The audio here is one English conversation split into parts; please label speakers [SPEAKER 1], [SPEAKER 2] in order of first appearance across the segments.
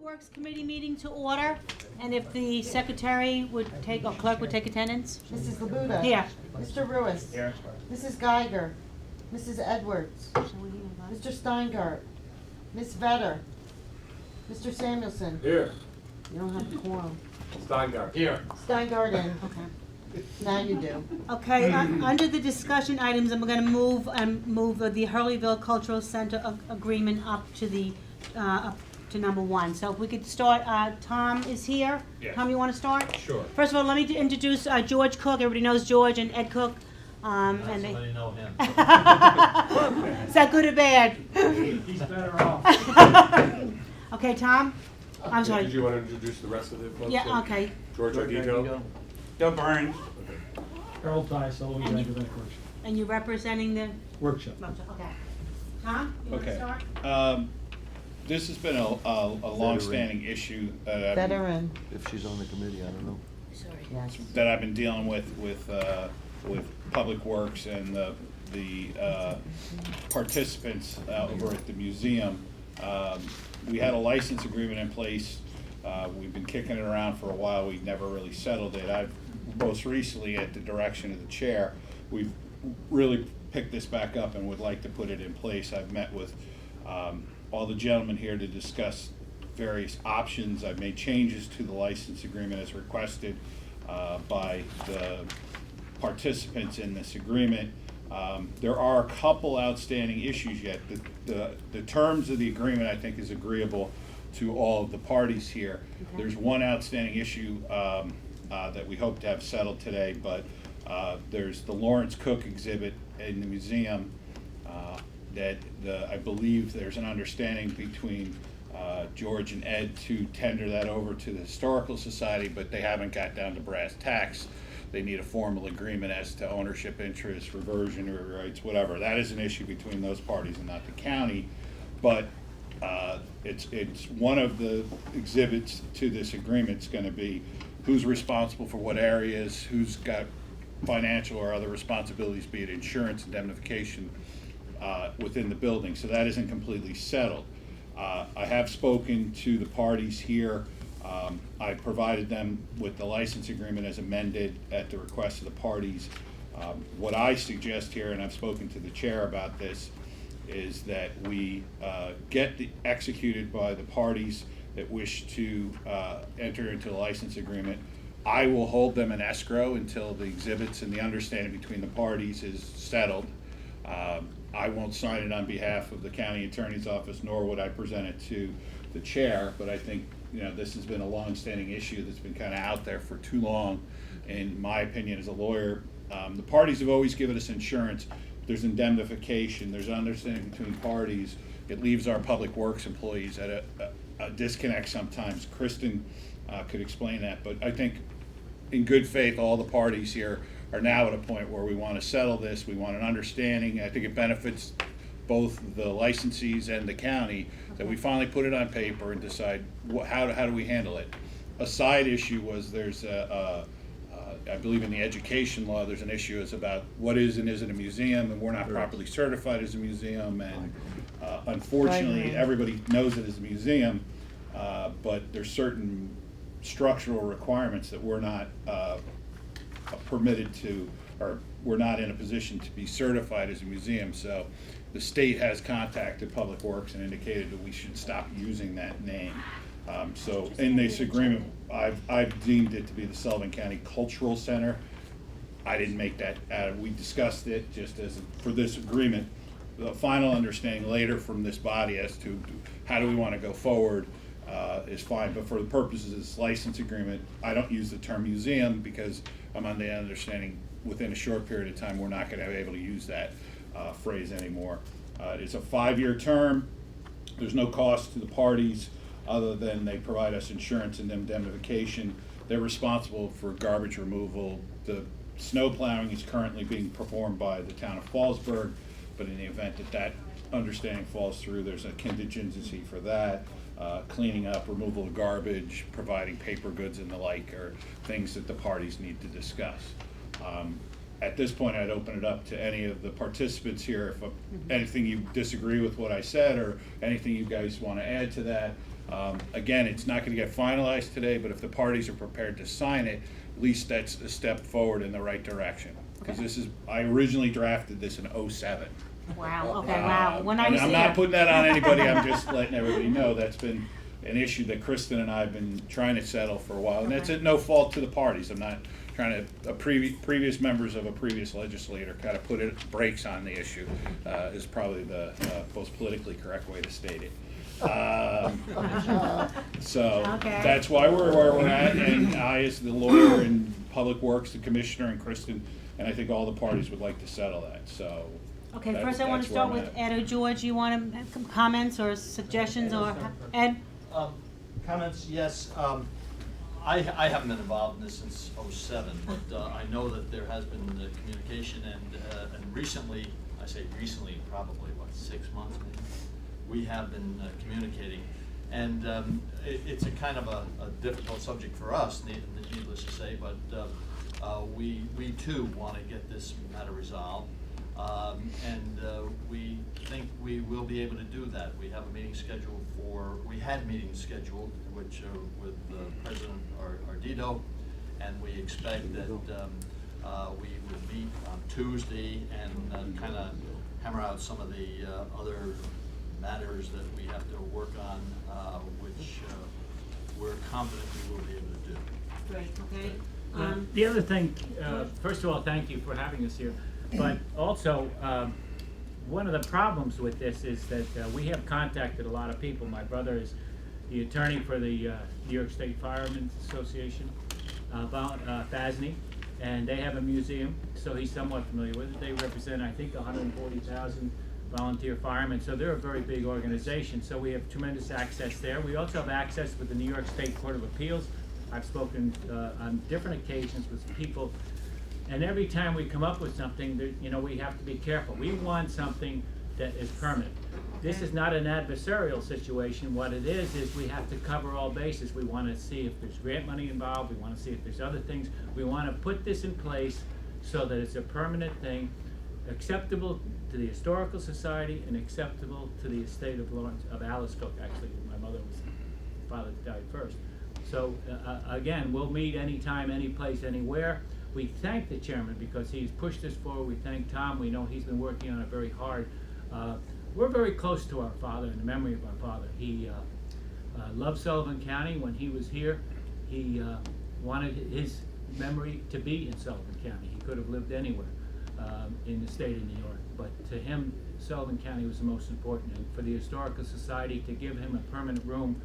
[SPEAKER 1] Works Committee meeting to order, and if the secretary would take, or clerk would take attendance.
[SPEAKER 2] Mrs. Labuda.
[SPEAKER 1] Here.
[SPEAKER 2] Mr. Ruiz.
[SPEAKER 3] Here.
[SPEAKER 2] Mrs. Geiger. Mrs. Edwards. Mr. Steingart. Ms. Vetter. Mr. Samuelson.
[SPEAKER 3] Here.
[SPEAKER 2] You don't have the quorum.
[SPEAKER 3] Steingart. Here.
[SPEAKER 2] Steingart in.
[SPEAKER 1] Okay.
[SPEAKER 2] Now you do.
[SPEAKER 1] Okay, under the discussion items, I'm gonna move the Hurleyville Cultural Center agreement up to up to number 1. So if we could start, Tom is here.
[SPEAKER 3] Yes.
[SPEAKER 1] Tom, you wanna start?
[SPEAKER 3] Sure.
[SPEAKER 1] First of all, let me introduce George Cook. Everybody knows George and Ed Cook. And they
[SPEAKER 4] Somebody know him.
[SPEAKER 1] Is that good or bad?
[SPEAKER 4] He's better off.
[SPEAKER 1] Okay, Tom? I'm sorry.
[SPEAKER 3] Did you want to introduce the rest of the folks?
[SPEAKER 1] Yeah, okay.
[SPEAKER 3] George Aguito.
[SPEAKER 5] Bill Burns.
[SPEAKER 4] Harold Ty, Sullivan,
[SPEAKER 1] And you-
[SPEAKER 4] Academic Workshop.
[SPEAKER 1] And you're representing the,
[SPEAKER 4] Workshop.
[SPEAKER 1] okay. Tom, you wanna
[SPEAKER 5] Okay.
[SPEAKER 1] start?
[SPEAKER 5] This has been a long-standing issue that
[SPEAKER 2] Veteran.
[SPEAKER 6] If she's on the committee, I don't know.
[SPEAKER 2] Yes.
[SPEAKER 5] I've been dealing with Public Works and the participants over at the museum. We had a license agreement in place. We've been kicking it around for a while. We never really settled it. I've most recently, at the direction of the chair, we've really picked this back up and would like to put it in place. I've met with all the gentlemen here to discuss various options. I've made changes to the license agreement as requested by the participants in this agreement. There are a couple outstanding issues yet. The terms of the agreement, I think, is agreeable to all of the parties here.
[SPEAKER 1] Okay.
[SPEAKER 5] There's one outstanding issue that we hope to have settled today, but there's the Lawrence Cook exhibit in the museum that I believe there's an understanding between George and Ed to tender that over to the Historical Society, but they haven't got down to brass tacks. They need a formal agreement as to ownership interest, reversion rights, whatever. That is an issue between those parties and not the county, but it's one of the exhibits to this agreement is going to be who's responsible for what areas, who's got financial or other responsibilities, be it insurance, indemnification, within the building. So that isn't completely settled. I have spoken to the parties here. I provided them with the license agreement as amended at the request of the parties. What I suggest here, and I've spoken to the chair about this, is that we get executed by the parties that wish to enter into a license agreement. I will hold them in escrow until the exhibits and the understanding between the parties is settled. I won't sign it on behalf of the county attorney's office, nor would I present it to the chair, but I think this has been a long-standing issue that's been kind of out there for too long. In my opinion, as a lawyer, the parties have always given us insurance. There's indemnification, there's understanding between parties. It leaves our public works employees at a disconnect sometimes. Kristen could explain that, but I think in good faith, all the parties here are now at a point where we want to settle this. We want an understanding. I think it benefits both the licensees and the county that we finally put it on paper and decide how do we handle it. A side issue was there's I believe in the education law, there's an issue is about what is and isn't a museum, and we're not properly certified as a museum, and unfortunately, everybody knows it as a museum, but there's certain structural requirements that we're not permitted to, or we're not in a position to be certified as a museum. So the state has contacted Public Works and indicated that we should stop using that name. So in this agreement, I've deemed it to be the Sullivan County Cultural Center. I didn't make that, we discussed it just as for this agreement. The final understanding later from this body as to how do we want to go forward is fine, but for the purposes of this license agreement, I don't use the term museum because I'm on the understanding within a short period of time we're not going to be able to use that phrase anymore. It's a 5-year term. There's no cost to the parties other than they provide us insurance and indemnification. They're responsible for garbage removal. The snow plowing is currently being performed by the town of Fallsburg, but in the event that understanding falls through, there's a contingency for that. Cleaning up, removal of garbage, providing paper goods and the like are things that the parties need to discuss. At this point, I'd open it up to any of the participants here. If anything you disagree with what I said or anything you guys want to add to that, Again, it's not gonna get finalized today, but if the parties are prepared to sign it, at least that's a step forward in the right direction. Because this is, I originally drafted this in '07.
[SPEAKER 1] Wow, okay, wow, when I
[SPEAKER 5] And
[SPEAKER 1] was
[SPEAKER 5] I'm
[SPEAKER 1] there.
[SPEAKER 5] not putting that on anybody, I'm just letting everybody know that's been an issue that Kristen and I have been trying to settle for a while. And that's
[SPEAKER 1] Okay.
[SPEAKER 5] at no fault to the parties. I'm not trying to, previous members of a previous legislator kind of put brakes on the issue, is probably the most politically correct way to state it. So
[SPEAKER 1] Okay.
[SPEAKER 5] that's why we're where we're at, and I, as the lawyer in Public Works, the commissioner, and Kristen, and I think all the parties would like to settle that, so.
[SPEAKER 1] Okay,
[SPEAKER 5] that-
[SPEAKER 1] first I want to
[SPEAKER 5] that's where
[SPEAKER 1] start
[SPEAKER 5] I'm
[SPEAKER 1] with
[SPEAKER 5] at.
[SPEAKER 1] Ed or George. You want to have some comments or suggestions, or Ed?
[SPEAKER 7] Comments, yes. I haven't been involved in this since '07, but I know that there has been communication, and recently, I say recently, probably, 6 months maybe, we have been communicating. And it's a kind of a difficult subject for us, needless to say, but we too want to get this matter resolved. And we think we will be able to do that. We have a meeting scheduled we had meetings scheduled, which with President Ardito, and we expect that we would meet on Tuesday and kind of hammer out some of the other matters that we have to work on, which we're confident we will be able to do.
[SPEAKER 1] Great, okay.
[SPEAKER 4] The other thing, first of all, thank you for having us here, but also, one of the problems with this is that we have contacted a lot of people. My brother is the attorney for the New York State Firemen's Association, FASNY, and they have a museum, so he's somewhat familiar with it. They represent, I think, 140,000 volunteer firemen, so they're a very big organization, so we have tremendous access there. We also have access with the New York State Court of Appeals. I've spoken on different occasions with people, and every time we come up with something, we have to be careful. We want something that is permanent. This is not an adversarial situation. What it is we have to cover all bases. We want to see if there's grant money involved. We want to see if there's other things. We want to put this in place so that it's a permanent thing, acceptable to the Historical Society and acceptable to the estate of Alice Cook. Actually, my mother was, father died first. So again, we'll meet anytime, any place, anywhere. We thank the chairman because he's pushed this forward. We thank Tom. We know he's been working on it very hard. We're very close to our father, in the memory of our father. He loved Sullivan County. When he was here, he wanted his memory to be in Sullivan County. He could have lived anywhere in the state of New York, but to him, Sullivan County was the most important. And for the Historical Society to give him a permanent room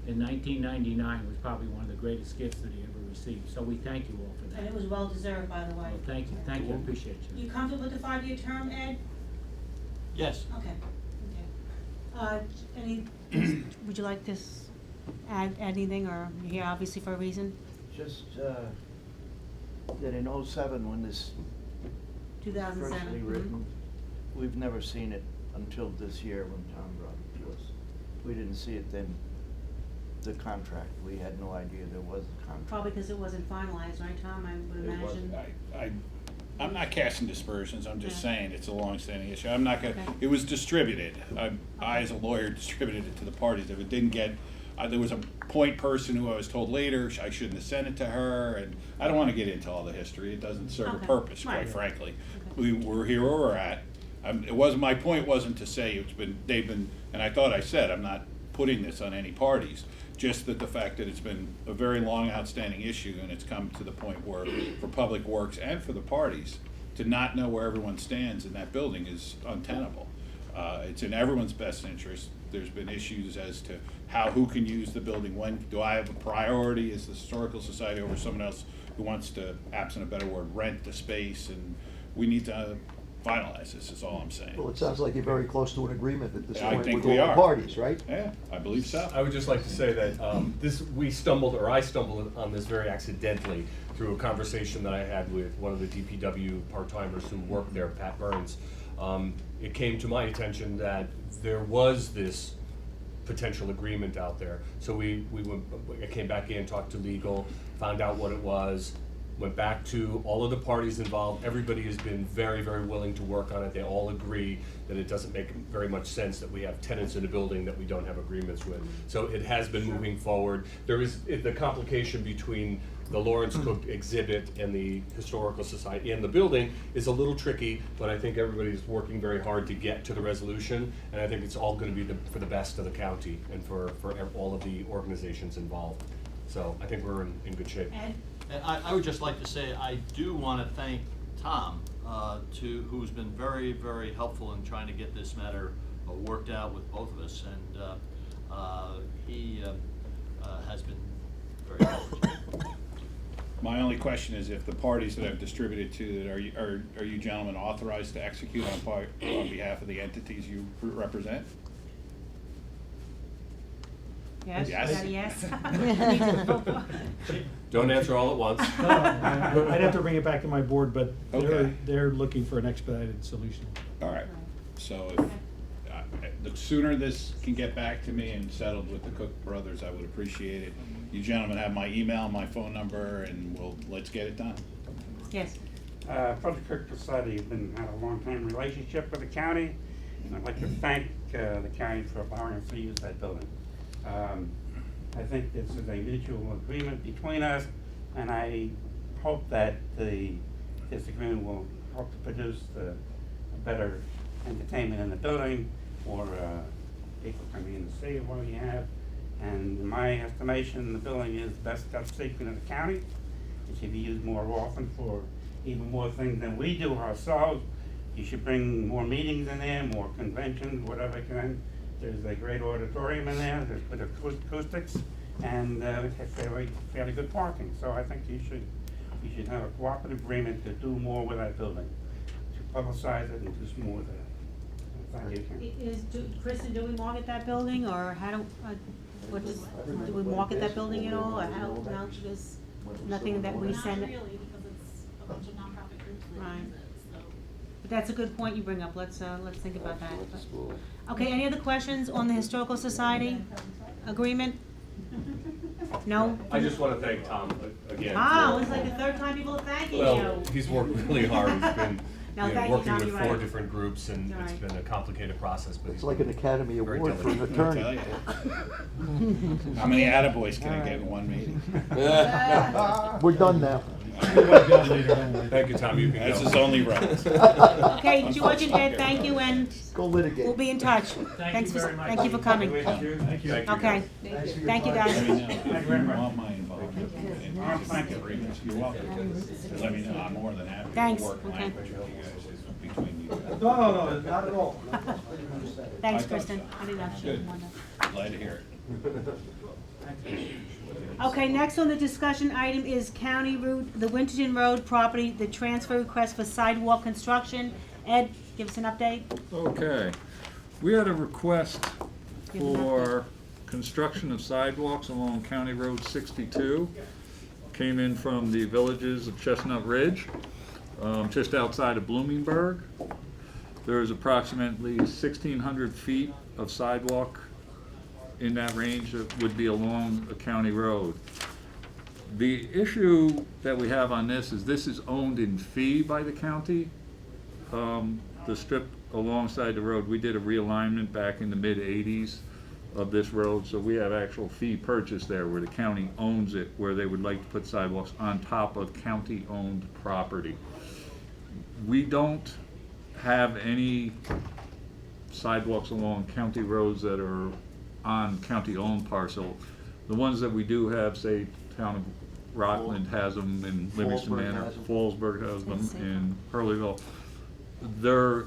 [SPEAKER 4] in 1999 was probably one of the greatest gifts that he ever received. So we thank you all for that.
[SPEAKER 1] And it was well deserved, by the way.
[SPEAKER 4] Well, thank you, appreciate you.
[SPEAKER 1] You comfortable with the 5-year term, Ed?
[SPEAKER 7] Yes.
[SPEAKER 1] Okay, would you like to add anything, or you're here obviously for a reason?
[SPEAKER 6] Just, that in '07, when this was
[SPEAKER 1] 2007.
[SPEAKER 6] firstly written, we've never seen it until this year when Tom brought it to us. We didn't see it then, the contract. We had no idea there was a contract.
[SPEAKER 1] Probably because it wasn't finalized, right, Tom, I would
[SPEAKER 6] It wasn't.
[SPEAKER 1] imagine?
[SPEAKER 5] I'm not casting dispersions, I'm just
[SPEAKER 1] Yeah.
[SPEAKER 5] saying it's a long-standing issue. I'm not gonna,
[SPEAKER 1] Okay.
[SPEAKER 5] it was distributed. I, as a lawyer, distributed it to the parties. If it didn't get, there was a point person who I was told later I shouldn't have sent it to her, and I don't wanna get into all the history. It doesn't serve a
[SPEAKER 1] Okay.
[SPEAKER 5] purpose,
[SPEAKER 1] Right.
[SPEAKER 5] quite frankly.
[SPEAKER 1] Okay.
[SPEAKER 5] We're here where we're at. My point wasn't to say they've been, and I thought I said, I'm not putting this on any parties. Just that the fact that it's been a very long outstanding issue, and it's come to the point where, for Public Works and for the parties, to not know where everyone stands in that building is untenable. It's in everyone's best interest. There's been issues as to who can use the building, when, do I have a priority as the Historical Society over someone else who wants to, absent a better word, rent the space, and we need to finalize this, is all I'm saying.
[SPEAKER 8] Well, it sounds like you're very close to an agreement at this
[SPEAKER 5] I
[SPEAKER 8] point
[SPEAKER 5] think
[SPEAKER 8] with all
[SPEAKER 5] we
[SPEAKER 8] the
[SPEAKER 5] are.
[SPEAKER 8] parties, right?
[SPEAKER 5] Yeah, I believe so.
[SPEAKER 3] I would just like to say that I stumbled on this very accidentally through a conversation that I had with one of the DPW part-timers who worked there, Pat Burns. It came to my attention that there was this potential agreement out there. So I came back in, talked to legal, found out what it was, went back to all of the parties involved. Everybody has been very, very willing to work on it. They all agree that it doesn't make very much sense that we have tenants in a building that we don't have agreements with. So it has been moving forward. There is the complication between the Lawrence Cook exhibit and the Historical Society and the building is a little tricky, but I think everybody's working very hard to get to the resolution, and I think it's all gonna be for the best of the county and for all of the organizations involved. So I think we're in good shape.
[SPEAKER 1] Ed?
[SPEAKER 7] And I would just like to say, I do want to thank Tom, who's been very, very helpful in trying to get this matter worked out with both of us, and he has been very helpful.
[SPEAKER 5] My only question is if the parties that I've distributed to that, are you gentlemen authorized to execute on behalf of the entities you represent?
[SPEAKER 1] Yes?
[SPEAKER 5] Yes.
[SPEAKER 1] Is that a yes?
[SPEAKER 3] Don't answer all at once.
[SPEAKER 9] I'd have to bring it back to my board, but
[SPEAKER 5] Okay.
[SPEAKER 9] they're looking for an expedited solution.
[SPEAKER 5] All right, so if, the sooner this can get back to me and settled with the Cook brothers, I would appreciate it. You gentlemen have my email, my phone number, and let's get it done.
[SPEAKER 1] Yes.
[SPEAKER 10] For the Kirk Society, has had a long-time relationship with the county, and I'd like to thank the county for allowing us to use that building. I think this is a mutual agreement between us, and I hope that this agreement will help to produce a better entertainment in the building for people coming in to see what we have. And in my estimation, the building is the best kept secret in the county. It should be used more often for even more things than we do ourselves. You should bring more meetings in there, more conventions, whatever can. There's a great auditorium in there, there's good acoustics, and it has fairly good parking. So I think you should have a cooperative agreement to do more with that building, to publicize it and do some more with it. Thank you.
[SPEAKER 1] Kristen, do we market that building, or how do we market that building at all, or how, no, there's nothing that we send?
[SPEAKER 11] Not really, because it's a bunch of nonprofit groups that
[SPEAKER 1] Right.
[SPEAKER 11] use it, so.
[SPEAKER 1] But that's a good point you bring up, let's think about that. Okay, any other questions on the Historical Society agreement? No?
[SPEAKER 3] I just want to thank Tom again.
[SPEAKER 1] Wow,
[SPEAKER 3] for-
[SPEAKER 1] it's like the third time people are thanking you.
[SPEAKER 3] Well, he's worked really hard. He's been
[SPEAKER 1] No, thank you,
[SPEAKER 3] working
[SPEAKER 1] Tom,
[SPEAKER 3] with
[SPEAKER 1] you're
[SPEAKER 3] 4
[SPEAKER 1] right.
[SPEAKER 3] different groups, and
[SPEAKER 1] You're
[SPEAKER 3] it's
[SPEAKER 1] right.
[SPEAKER 3] been a complicated process, but he's
[SPEAKER 8] It's like an
[SPEAKER 3] been
[SPEAKER 8] Academy
[SPEAKER 3] very
[SPEAKER 8] Award for an
[SPEAKER 3] diligent.
[SPEAKER 5] I'll
[SPEAKER 8] attorney.
[SPEAKER 5] tell you. How many attaboys can I get in one meeting?
[SPEAKER 8] We're done now.
[SPEAKER 3] Thank you, Tom, you can
[SPEAKER 5] This
[SPEAKER 3] go.
[SPEAKER 5] is only right.
[SPEAKER 1] Okay, George and Ed, thank you, and
[SPEAKER 8] Go litigate.
[SPEAKER 1] we'll be in touch.
[SPEAKER 4] Thank you very much.
[SPEAKER 1] Thank you for coming.
[SPEAKER 10] Thank you.
[SPEAKER 3] Thank you,
[SPEAKER 1] Okay,
[SPEAKER 3] guys.
[SPEAKER 1] thank you, guys.
[SPEAKER 5] Let me know if
[SPEAKER 10] Thank you very
[SPEAKER 5] you
[SPEAKER 10] much.
[SPEAKER 5] want my involvement in agreements. You're welcome. Let me know, I'm more than happy
[SPEAKER 1] Thanks,
[SPEAKER 5] to work
[SPEAKER 1] okay.
[SPEAKER 5] language with you guys, it's between you guys.
[SPEAKER 8] No, not at all.
[SPEAKER 1] Thanks,
[SPEAKER 5] I thought
[SPEAKER 1] Kristen.
[SPEAKER 5] so.
[SPEAKER 1] I didn't know if she
[SPEAKER 5] Good.
[SPEAKER 1] wanted.
[SPEAKER 5] Glad to hear it.
[SPEAKER 1] Okay, next on the discussion item is County Route, the Winterton Road property, the transfer request for sidewalk construction. Ed, give us an update.
[SPEAKER 12] Okay, we had a request
[SPEAKER 1] Give an
[SPEAKER 12] for construction of sidewalks along County Road 62. Came in from the villages of Chestnut Ridge, just outside of Bloomingburg. There is approximately 1,600 feet of sidewalk in that range that would be along a county road. The issue that we have on this is owned in fee by the county. The strip alongside the road, we did a realignment back in the mid-'80s of this road, so we have actual fee purchase there where the county owns it, where they would like to put sidewalks on top of county-owned property. We don't have any sidewalks along county roads that are on county-owned parcel. The ones that we do have, say, Town of Rockland has them, in Livingston
[SPEAKER 8] Fallsburg
[SPEAKER 12] Manor,
[SPEAKER 8] has 'em.
[SPEAKER 12] Fallsburg has them,
[SPEAKER 1] Yes, they
[SPEAKER 12] in Hurleyville. They're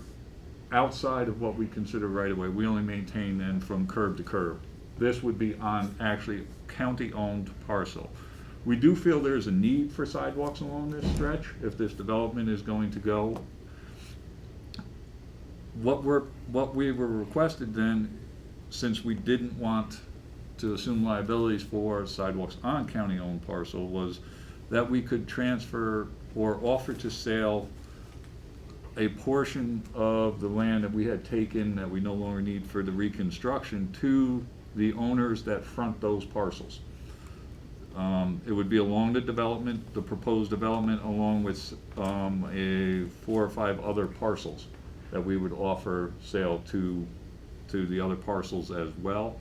[SPEAKER 12] outside of what we consider right-of-way. We only maintain them from curb to curb. This would be on actually county-owned parcel. We do feel there's a need for sidewalks along this stretch if this development is going to go. What we were requested then, since we didn't want to assume liabilities for sidewalks on county-owned parcel, was that we could transfer or offer to sale a portion of the land that we had taken that we no longer need for the reconstruction to the owners that front those parcels. It would be along the development, the proposed development, along with 4 or 5 other parcels that we would offer sale to the other parcels as well.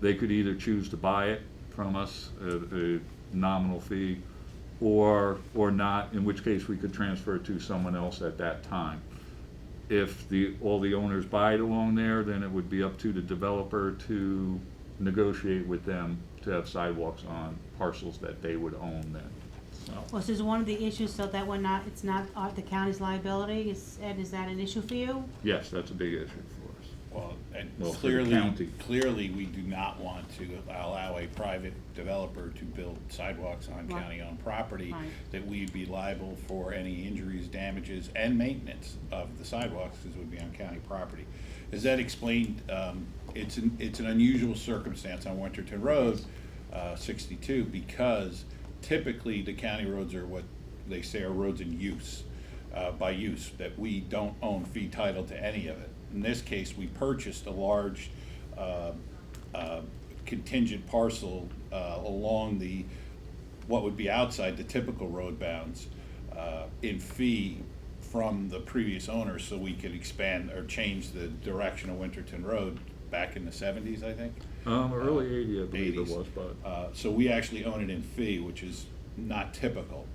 [SPEAKER 12] They could either choose to buy it from us at a nominal fee or not, in which case we could transfer it to someone else at that time. If all the owners buy it along there, then it would be up to the developer to negotiate with them to have sidewalks on parcels that they would own then. So,
[SPEAKER 1] Well, this is one of the issues, so that it's not the county's liability, Ed, is that an issue for you?
[SPEAKER 12] yes, that's a big issue for us.
[SPEAKER 5] Well, and
[SPEAKER 12] Well, for the county.
[SPEAKER 5] clearly, we do not want to allow a private developer to build sidewalks on
[SPEAKER 1] Right.
[SPEAKER 5] county-owned property,
[SPEAKER 1] Right.
[SPEAKER 5] that we'd be liable for any injuries, damages, and maintenance of the sidewalks, because it would be on county property. As Ed explained, it's an unusual circumstance on Winterton Road, 62, because typically the county roads are what they say are roads in use, by use, that we don't own fee title to any of it. In this case, we purchased a large contingent parcel along what would be outside the typical road bounds in fee from the previous owner, so we could expand or change the direction of Winterton Road back in the 70s, I think.
[SPEAKER 12] Early 80, I believe it
[SPEAKER 5] 80s.
[SPEAKER 12] was, but.
[SPEAKER 5] So we actually own it in fee, which is not typical.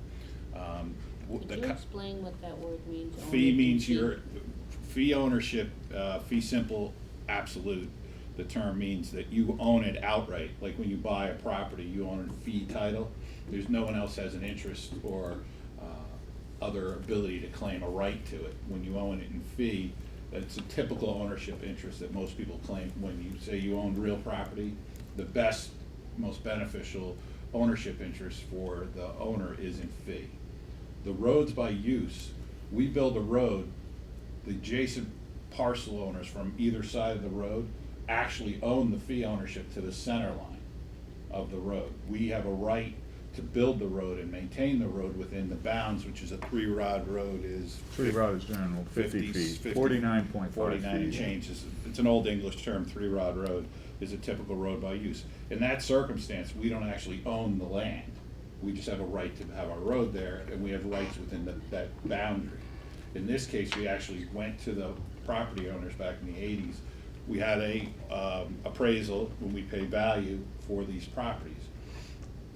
[SPEAKER 13] Could you explain what that word means? Own
[SPEAKER 5] Fee
[SPEAKER 13] it in
[SPEAKER 5] means
[SPEAKER 13] fee?
[SPEAKER 5] your fee ownership, fee simple, absolute. The term means that you own it outright. Like when you buy a property, you own a fee title. There's no one else has an interest or other ability to claim a right to it. When you own it in fee, it's a typical ownership interest that most people claim. When you say you own real property, the best, most beneficial ownership interest for the owner is in fee. The roads by use, we build a road, the adjacent parcel owners from either side of the road actually own the fee ownership to the center line of the road. We have a right to build the road and maintain the road within the bounds, which is a 3-rod road is.
[SPEAKER 12] 3-rod is general, 50 feet, 49.5
[SPEAKER 5] 49 and
[SPEAKER 12] feet.
[SPEAKER 5] change. It's an old English term, 3-rod road is a typical road by use. In that circumstance, we don't actually own the land. We just have a right to have our road there, and we have rights within that boundary. In this case, we actually went to the property owners back in the 80s. We had a appraisal when we pay value for these properties.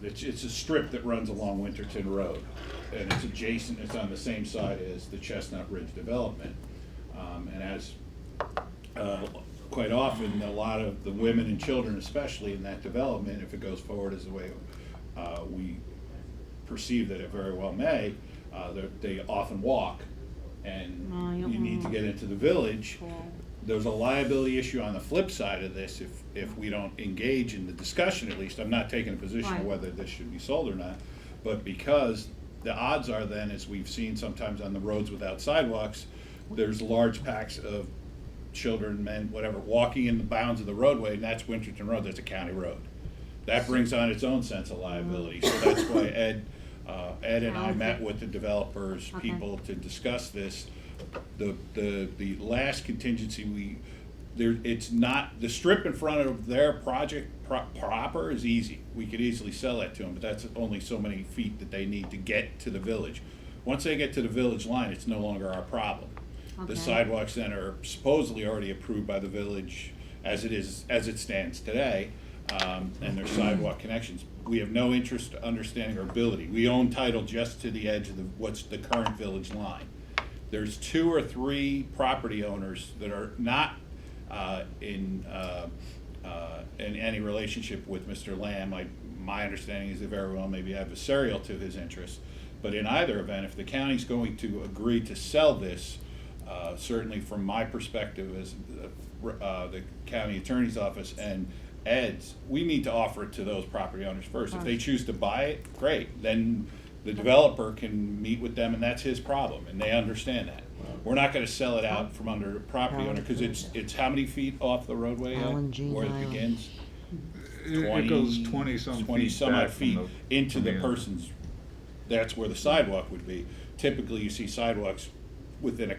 [SPEAKER 5] It's a strip that runs along Winterton Road, and it's adjacent, it's on the same side as the Chestnut Ridge development. And as quite often, a lot of the women and children, especially in that development, if it goes forward as the way we perceive that it very well may, they often walk, and you need to get into the village. There's a liability issue on the flip side of this if we don't engage in the discussion, at least. I'm not taking a position of whether this should be sold or not, but because the odds are then, as we've seen sometimes on the roads without sidewalks, there's large packs of children, men, whatever, walking in the bounds of the roadway, and that's Winterton Road, that's a county road. That brings on its own sense of liability, so that's why Ed and I met with the developers, people, to discuss this. The last contingency it's not, the strip in front of their project proper is easy. We could easily sell that to them, but that's only so many feet that they need to get to the village. Once they get to the village line, it's no longer our problem. The sidewalks then are supposedly already approved by the village as it stands today, and their sidewalk connections. We have no interest, understanding, or ability. We own title just to the edge of what's the current village line. There's 2 or 3 property owners that are not in any relationship with Mr. Lamb. My understanding is they very well may be adversarial to his interests. But in either event, if the county's going to agree to sell this, certainly from my perspective as the county attorney's office and Ed's, we need to offer it to those property owners first. If they choose to buy it, great. Then the developer can meet with them, and that's his problem, and they understand that. We're not gonna sell it out from under the property owner, because it's how many feet off the roadway, where it begins?
[SPEAKER 12] It goes 20-some feet
[SPEAKER 5] some
[SPEAKER 12] back
[SPEAKER 5] odd
[SPEAKER 12] from
[SPEAKER 5] feet
[SPEAKER 12] the-
[SPEAKER 5] into
[SPEAKER 12] from
[SPEAKER 5] the
[SPEAKER 12] the-
[SPEAKER 5] person's, that's where the sidewalk would be. Typically, you see sidewalks within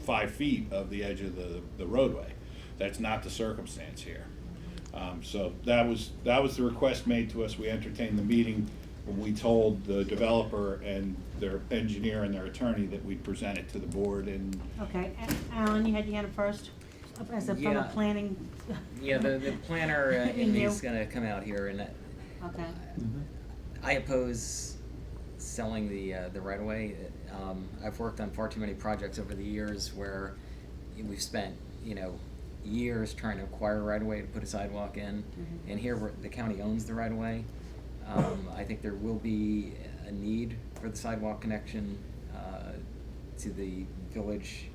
[SPEAKER 5] 5 feet of the edge of the roadway. That's not the circumstance here. So that was the request made to us. We entertained the meeting. we told the developer and their engineer and their attorney that we'd present it to the board, and
[SPEAKER 1] Okay, Alan, you had your hand up first, as a from a
[SPEAKER 14] Yeah.
[SPEAKER 1] planning.
[SPEAKER 14] Yeah, the planner in me is gonna come out here, and
[SPEAKER 1] Okay,
[SPEAKER 14] I oppose selling the right of way. I've worked on far too many projects over the years where we've spent, years trying to acquire right of way to put a sidewalk in, and here the county owns the right of way. I think there will be a need for the sidewalk connection to the village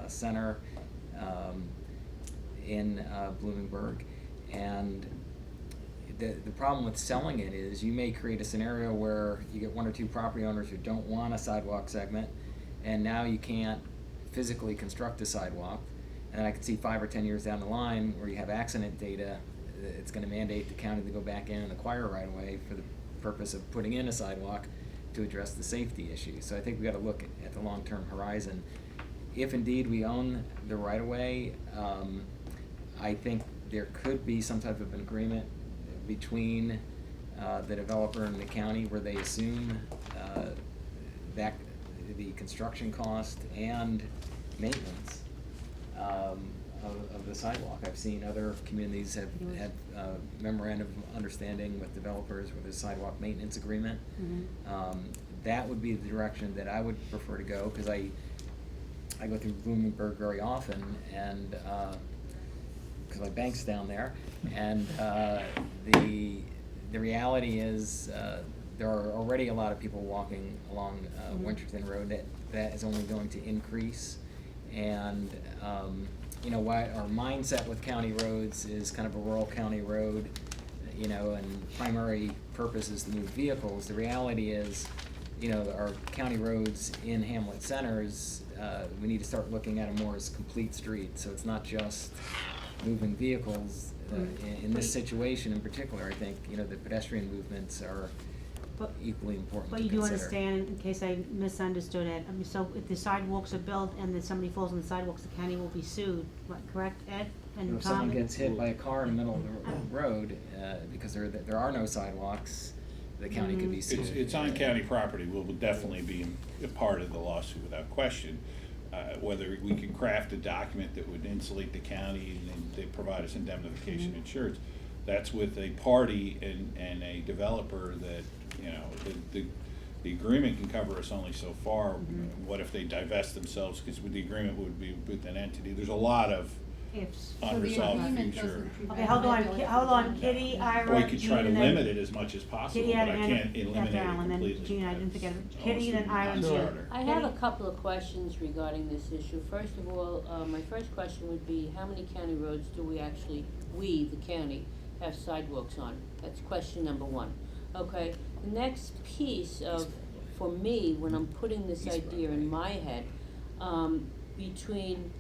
[SPEAKER 14] center in Bloomingburg, and the problem with selling it is you may create a scenario where you get one or two property owners who don't want a sidewalk segment, and now you can't physically construct a sidewalk. And I could see 5 or 10 years down the line where you have accident data, it's gonna mandate the county to go back in and acquire right away for the purpose of putting in a sidewalk to address the safety issue. So I think we gotta look at the long-term horizon. If indeed we own the right of way, I think there could be some type of an agreement between the developer and the county where they assume that the construction cost and maintenance of the sidewalk. I've seen other communities have had memorandum of understanding with developers with a sidewalk maintenance agreement. That would be the direction that I would prefer to go, because I go through Bloomingburg very often, and because my bank's down there, and the reality is there are already a lot of people walking along Winterton Road. That is only going to increase, and why our mindset with county roads is kind of a rural county road, and primary purpose is to move vehicles. The reality is, our county roads in hamlet centers, we need to start looking at them more as complete streets. So it's not just moving vehicles. In this situation in particular, I think, the pedestrian movements are equally important
[SPEAKER 1] but
[SPEAKER 14] to
[SPEAKER 1] you do
[SPEAKER 14] consider.
[SPEAKER 1] understand, in case I misunderstood it, so if the sidewalks are built and then somebody falls on the sidewalks, the county will be sued, correct, Ed and Tom?
[SPEAKER 14] If someone gets hit by a car in the middle of the road, because there are no sidewalks, the county could be sued.
[SPEAKER 5] it's on county property, will definitely be a part of the lawsuit without question. Whether we can craft a document that would insulate the county and they provide us indemnification insurance, that's with a party and a developer that, the agreement can cover us only so far. What if they divest themselves, because the agreement would be with an entity? There's a lot of
[SPEAKER 1] Ifs.
[SPEAKER 5] unresolved future.
[SPEAKER 1] Okay, hold on, Kitty, Ira,
[SPEAKER 5] Or you could try to
[SPEAKER 1] Gina,
[SPEAKER 5] limit it as much as possible,
[SPEAKER 1] Kitty,
[SPEAKER 5] but I
[SPEAKER 1] and
[SPEAKER 5] can't eliminate
[SPEAKER 1] after
[SPEAKER 5] it
[SPEAKER 1] Alan, then
[SPEAKER 5] completely.
[SPEAKER 1] Gina, I didn't forget it.
[SPEAKER 5] It's
[SPEAKER 1] Kitty, then Ira, and Gina.
[SPEAKER 5] non-starter.
[SPEAKER 13] I have a couple of questions regarding this issue. First of all, my first question would be, how many county roads do we, the county, have sidewalks on? That's question number one. Okay, the next piece for me, when I'm putting this idea in my head, between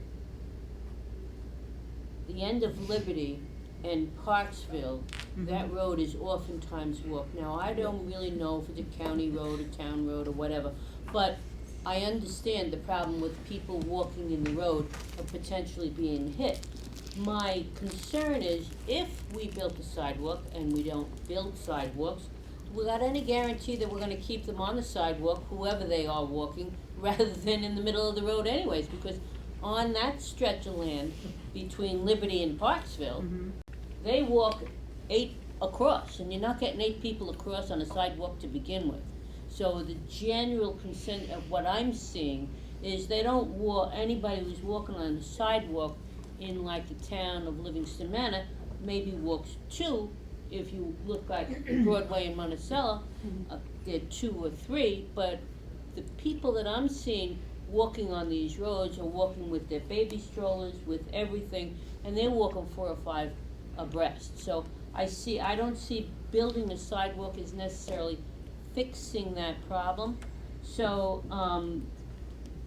[SPEAKER 13] the end of Liberty and Parksville, that road is oftentimes walked. Now, I don't really know if it's a county road, a town road, or whatever, but I understand the problem with people walking in the road or potentially being hit. My concern is, if we built a sidewalk, and we don't build sidewalks, we got any guarantee that we're gonna keep them on the sidewalk, whoever they are walking, rather than in the middle of the road anyways? Because on that stretch of land between Liberty and Parksville, they walk 8 across, and you're not getting 8 people across on a sidewalk to begin with. So the general consent of what I'm seeing is they don't anybody who's walking on the sidewalk in like the town of Livingston Manor maybe walks 2. If you look like Broadway and Monticello, they're 2 or 3, but the people that I'm seeing walking on these roads are walking with their baby strollers, with everything, and they're walking 4 or 5 abreast. So I don't see building a sidewalk as necessarily fixing that problem. So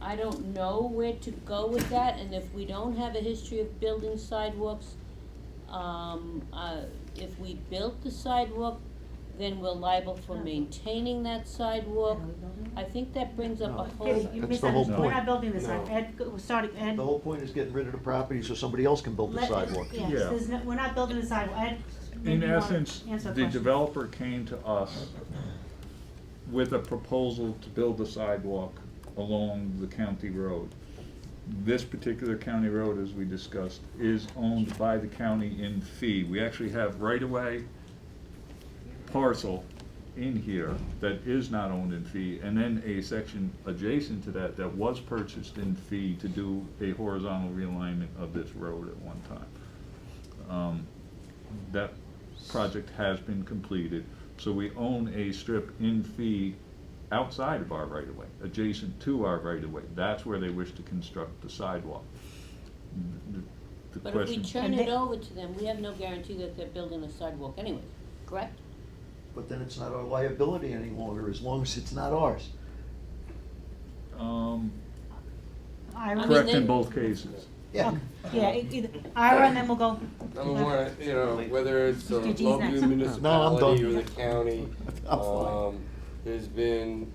[SPEAKER 13] I don't know where to go with that, and if we don't have a history of building sidewalks, if we built the sidewalk, then we're liable for maintaining that sidewalk. I think that brings up a whole.
[SPEAKER 1] Kitty, you
[SPEAKER 8] That's the whole
[SPEAKER 1] misunderstood, we're
[SPEAKER 8] point.
[SPEAKER 1] not building the sidewalk, Ed, Ed.
[SPEAKER 8] The whole point is getting rid of the property so somebody else can build the sidewalk.
[SPEAKER 1] Yes,
[SPEAKER 12] Yeah.
[SPEAKER 1] we're not building the sidewalk, Ed. maybe
[SPEAKER 12] In
[SPEAKER 1] you wanna
[SPEAKER 12] essence,
[SPEAKER 1] answer
[SPEAKER 12] the
[SPEAKER 1] question.
[SPEAKER 12] developer came to us with a proposal to build a sidewalk along the county road. This particular county road, as we discussed, is owned by the county in fee. We actually have right-of-way parcel in here that is not owned in fee, and then a section adjacent to that that was purchased in fee to do a horizontal realignment of this road at one time. That project has been completed, so we own a strip in fee outside of our right-of-way, adjacent to our right-of-way. That's where they wish to construct the sidewalk. The
[SPEAKER 13] But if we
[SPEAKER 12] question.
[SPEAKER 13] turn it over to them, we have no guarantee that they're building a sidewalk anyway, correct?
[SPEAKER 8] But then it's not our liability any longer, as long as it's not ours.
[SPEAKER 1] Ira?
[SPEAKER 12] Correct in both cases.
[SPEAKER 8] Yeah.
[SPEAKER 1] Yeah, either Ira, and then we'll go.
[SPEAKER 15] Number one, you know, whether it's the
[SPEAKER 1] Mr. G's
[SPEAKER 15] local
[SPEAKER 1] next.
[SPEAKER 15] municipality or
[SPEAKER 8] done.
[SPEAKER 15] the county,
[SPEAKER 8] I'm fine.
[SPEAKER 15] there's been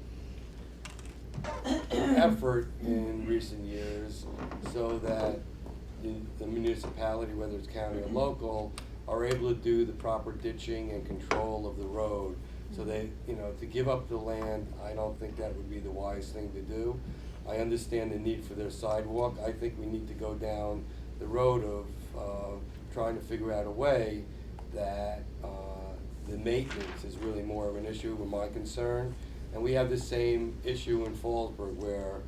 [SPEAKER 15] effort in recent years so that the municipality, whether it's county or local, are able to do the proper ditching and control of the road. So they, you know, to give up the land, I don't think that would be the wise thing to do. I understand the need for their sidewalk. I think we need to go down the road of trying to figure out a way that the maintenance is really more of an issue with my concern. And we have the same issue in Fallsburg where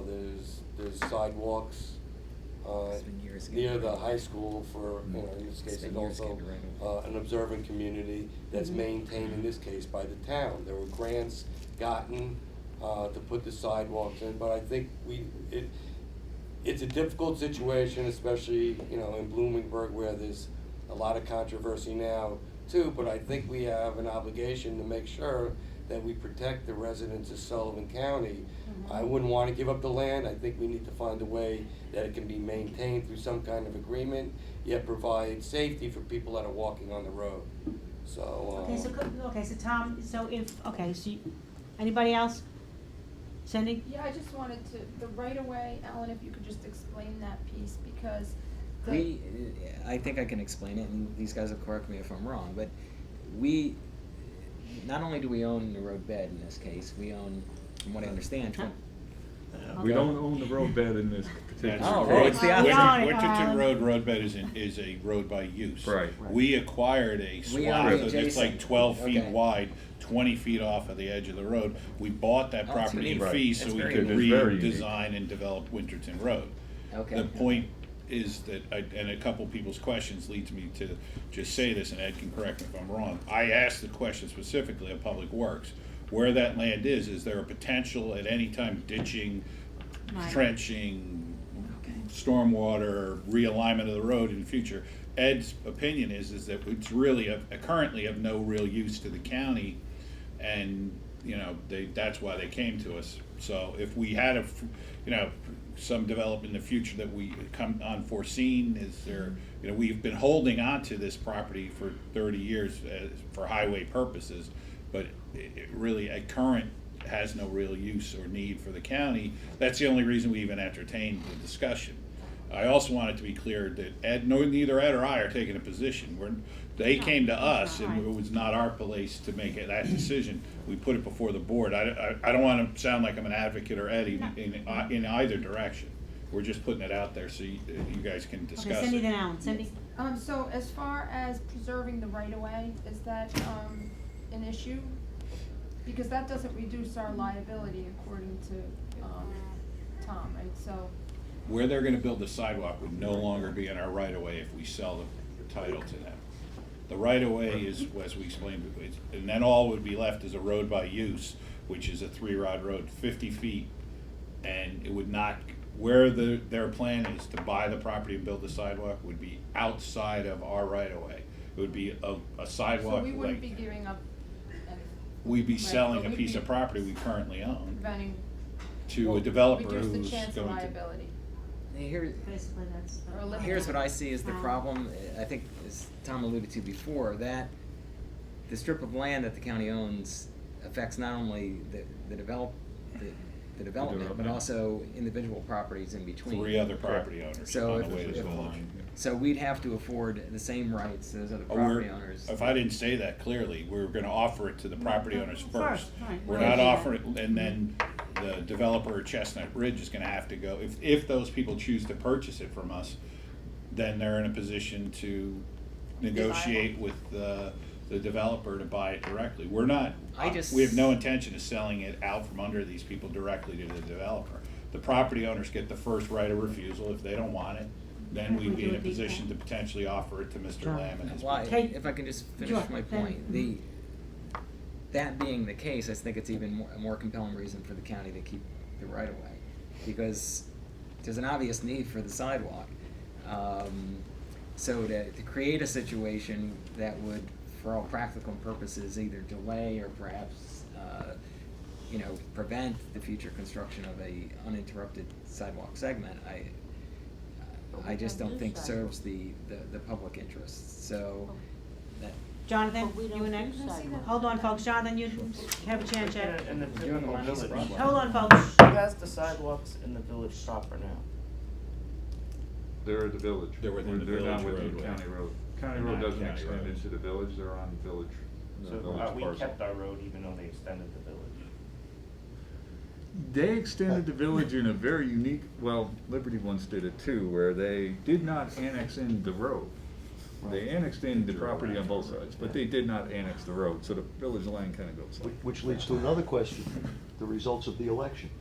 [SPEAKER 15] there's sidewalks
[SPEAKER 14] It's been years ago.
[SPEAKER 15] near the high school for, you know, in this case,
[SPEAKER 14] It's been
[SPEAKER 15] it's
[SPEAKER 14] years
[SPEAKER 15] also
[SPEAKER 14] getting rid
[SPEAKER 15] an observant community that's maintained in this case by the town. There were grants gotten to put the sidewalks in, but I think it's a difficult situation, especially, you know, in Bloomingburg where there's a lot of controversy now too, but I think we have an obligation to make sure that we protect the residents of Sullivan County. I wouldn't want to give up the land. I think we need to find a way that it can be maintained through some kind of agreement, yet provide safety for people that are walking on the road. So,
[SPEAKER 1] So Tom, anybody else? Cindy?
[SPEAKER 11] Yeah, I just wanted to, the right of way, Ellen, if you could just explain that piece, because
[SPEAKER 14] I think I can explain it, and these guys will correct me if I'm wrong, but not only do we own the road bed in this case, we own, from what I understand,
[SPEAKER 12] We don't own the roadbed in this particular
[SPEAKER 5] That's
[SPEAKER 14] Oh,
[SPEAKER 12] case.
[SPEAKER 14] it's the opposite.
[SPEAKER 5] Winterton Road roadbed is a road by use.
[SPEAKER 12] Right.
[SPEAKER 5] We acquired a
[SPEAKER 14] We own
[SPEAKER 5] swath
[SPEAKER 14] the
[SPEAKER 5] that's like
[SPEAKER 14] adjacent.
[SPEAKER 5] 12 feet
[SPEAKER 14] Okay.
[SPEAKER 5] wide, 20 feet off of the edge of the road. We bought that
[SPEAKER 14] Oh, it's
[SPEAKER 5] property in
[SPEAKER 14] unique.
[SPEAKER 5] fee
[SPEAKER 14] Right.
[SPEAKER 5] so
[SPEAKER 14] That's
[SPEAKER 5] we
[SPEAKER 14] very
[SPEAKER 5] could
[SPEAKER 12] unique. It is very unique.
[SPEAKER 5] redesign and develop Winterton Road.
[SPEAKER 14] Okay.
[SPEAKER 5] The point is that, and a couple people's questions leads me to just say this, and Ed can correct me if I'm wrong. I asked the question specifically of Public Works, where that land is there a potential at any time ditching, trenching, stormwater, realignment of the road in the future? Ed's opinion is that it's really currently of no real use to the county, and you know that's why they came to us. So if we had some development in the future that we come unforeseen, is there, we've been holding on to this property for 30 years for highway purposes, but it really at current has no real use or need for the county. That's the only reason we even entertained the discussion. I also want it to be clear that neither Ed or I are taking a position. They came to us, and it was not our place to make that decision. We put it before the board. I don't want to sound like I'm an advocate or Ed in either direction. We're just putting it out there so you guys can discuss it.
[SPEAKER 1] Okay, Cindy, then Alan. Cindy?
[SPEAKER 11] So as far as preserving the right of way, is that an issue? Because that doesn't reduce our liability according to Tom, right? So
[SPEAKER 5] Where they're gonna build the sidewalk would no longer be in our right-of-way if we sell the title to them. The right-of-way is, as we explained, and then all would be left is a road by use, which is a 3-rod road, 50 feet. And it would not, where their plan is to buy the property and build the sidewalk would be outside of our right-of-way. It would be a sidewalk.
[SPEAKER 11] So we wouldn't be giving up anything.
[SPEAKER 5] We'd be
[SPEAKER 11] Right,
[SPEAKER 5] selling
[SPEAKER 11] but
[SPEAKER 5] a
[SPEAKER 11] we'd
[SPEAKER 5] piece
[SPEAKER 11] be
[SPEAKER 5] of property we currently own
[SPEAKER 11] Preventing.
[SPEAKER 5] to a developer
[SPEAKER 11] Reduce
[SPEAKER 5] who's
[SPEAKER 11] the chance of
[SPEAKER 5] going to.
[SPEAKER 11] liability.
[SPEAKER 1] Basically, that's.
[SPEAKER 11] Or eliminate.
[SPEAKER 14] Here's what I see as the problem, I think, as Tom alluded to before, that the strip of land that the county owns affects not only the the development, but also individual properties in between.
[SPEAKER 5] 3 other property owners
[SPEAKER 14] So
[SPEAKER 5] on
[SPEAKER 14] if-
[SPEAKER 5] the way to the
[SPEAKER 14] if-
[SPEAKER 5] village.
[SPEAKER 14] So we'd have to afford the same rights as other
[SPEAKER 5] Oh,
[SPEAKER 14] property owners.
[SPEAKER 5] If I didn't say that clearly, we're gonna offer it to the property owners first.
[SPEAKER 1] right.
[SPEAKER 5] We're
[SPEAKER 1] Right.
[SPEAKER 5] not offering, and then the developer at Chestnut Ridge is gonna have to go, if those people choose to purchase it from us, then they're in a position to negotiate with the developer to buy it directly. We're not, we have no intention of selling it out from under these people directly to the developer. The property owners get the first right of refusal. If they don't want it, then we'd be in a position to potentially offer it to Mr. Lamb and his.
[SPEAKER 14] Why,
[SPEAKER 1] Okay.
[SPEAKER 14] if I can just finish
[SPEAKER 1] Sure.
[SPEAKER 14] my point, that being the case, I think it's even a more compelling reason for the county to keep the right of way, because there's an obvious need for the sidewalk. So to create a situation that would, for all practical purposes, either delay or perhaps, prevent the future construction of a uninterrupted sidewalk segment, I just don't think serves the public interest, so that.
[SPEAKER 1] Jonathan,
[SPEAKER 13] But we
[SPEAKER 1] you
[SPEAKER 13] don't
[SPEAKER 1] were
[SPEAKER 13] do
[SPEAKER 1] next?
[SPEAKER 13] sidewalks.
[SPEAKER 1] Hold on, folks, Jonathan, you have a chance
[SPEAKER 6] Yeah,
[SPEAKER 1] yet.
[SPEAKER 6] in the typical village.
[SPEAKER 1] Hold on, folks.
[SPEAKER 6] Who has the sidewalks in the village proper now?
[SPEAKER 12] They're the village.
[SPEAKER 5] They're within the
[SPEAKER 12] They're not
[SPEAKER 5] village
[SPEAKER 12] within
[SPEAKER 5] roadway.
[SPEAKER 12] county road. County
[SPEAKER 6] They're
[SPEAKER 12] road
[SPEAKER 6] not
[SPEAKER 12] doesn't
[SPEAKER 5] county
[SPEAKER 12] extend
[SPEAKER 5] roads.
[SPEAKER 12] into the village, they're on village, the
[SPEAKER 6] So
[SPEAKER 12] village
[SPEAKER 6] we
[SPEAKER 12] parcel.
[SPEAKER 6] kept our road even though they extended the village.
[SPEAKER 12] They extended the village in a very unique, well, Liberty once did it too, where they did not annex in the road. They annexed in the property on both sides, but they did not annex the road, so the village line kind of goes.
[SPEAKER 8] Which leads to another question, the results of the election,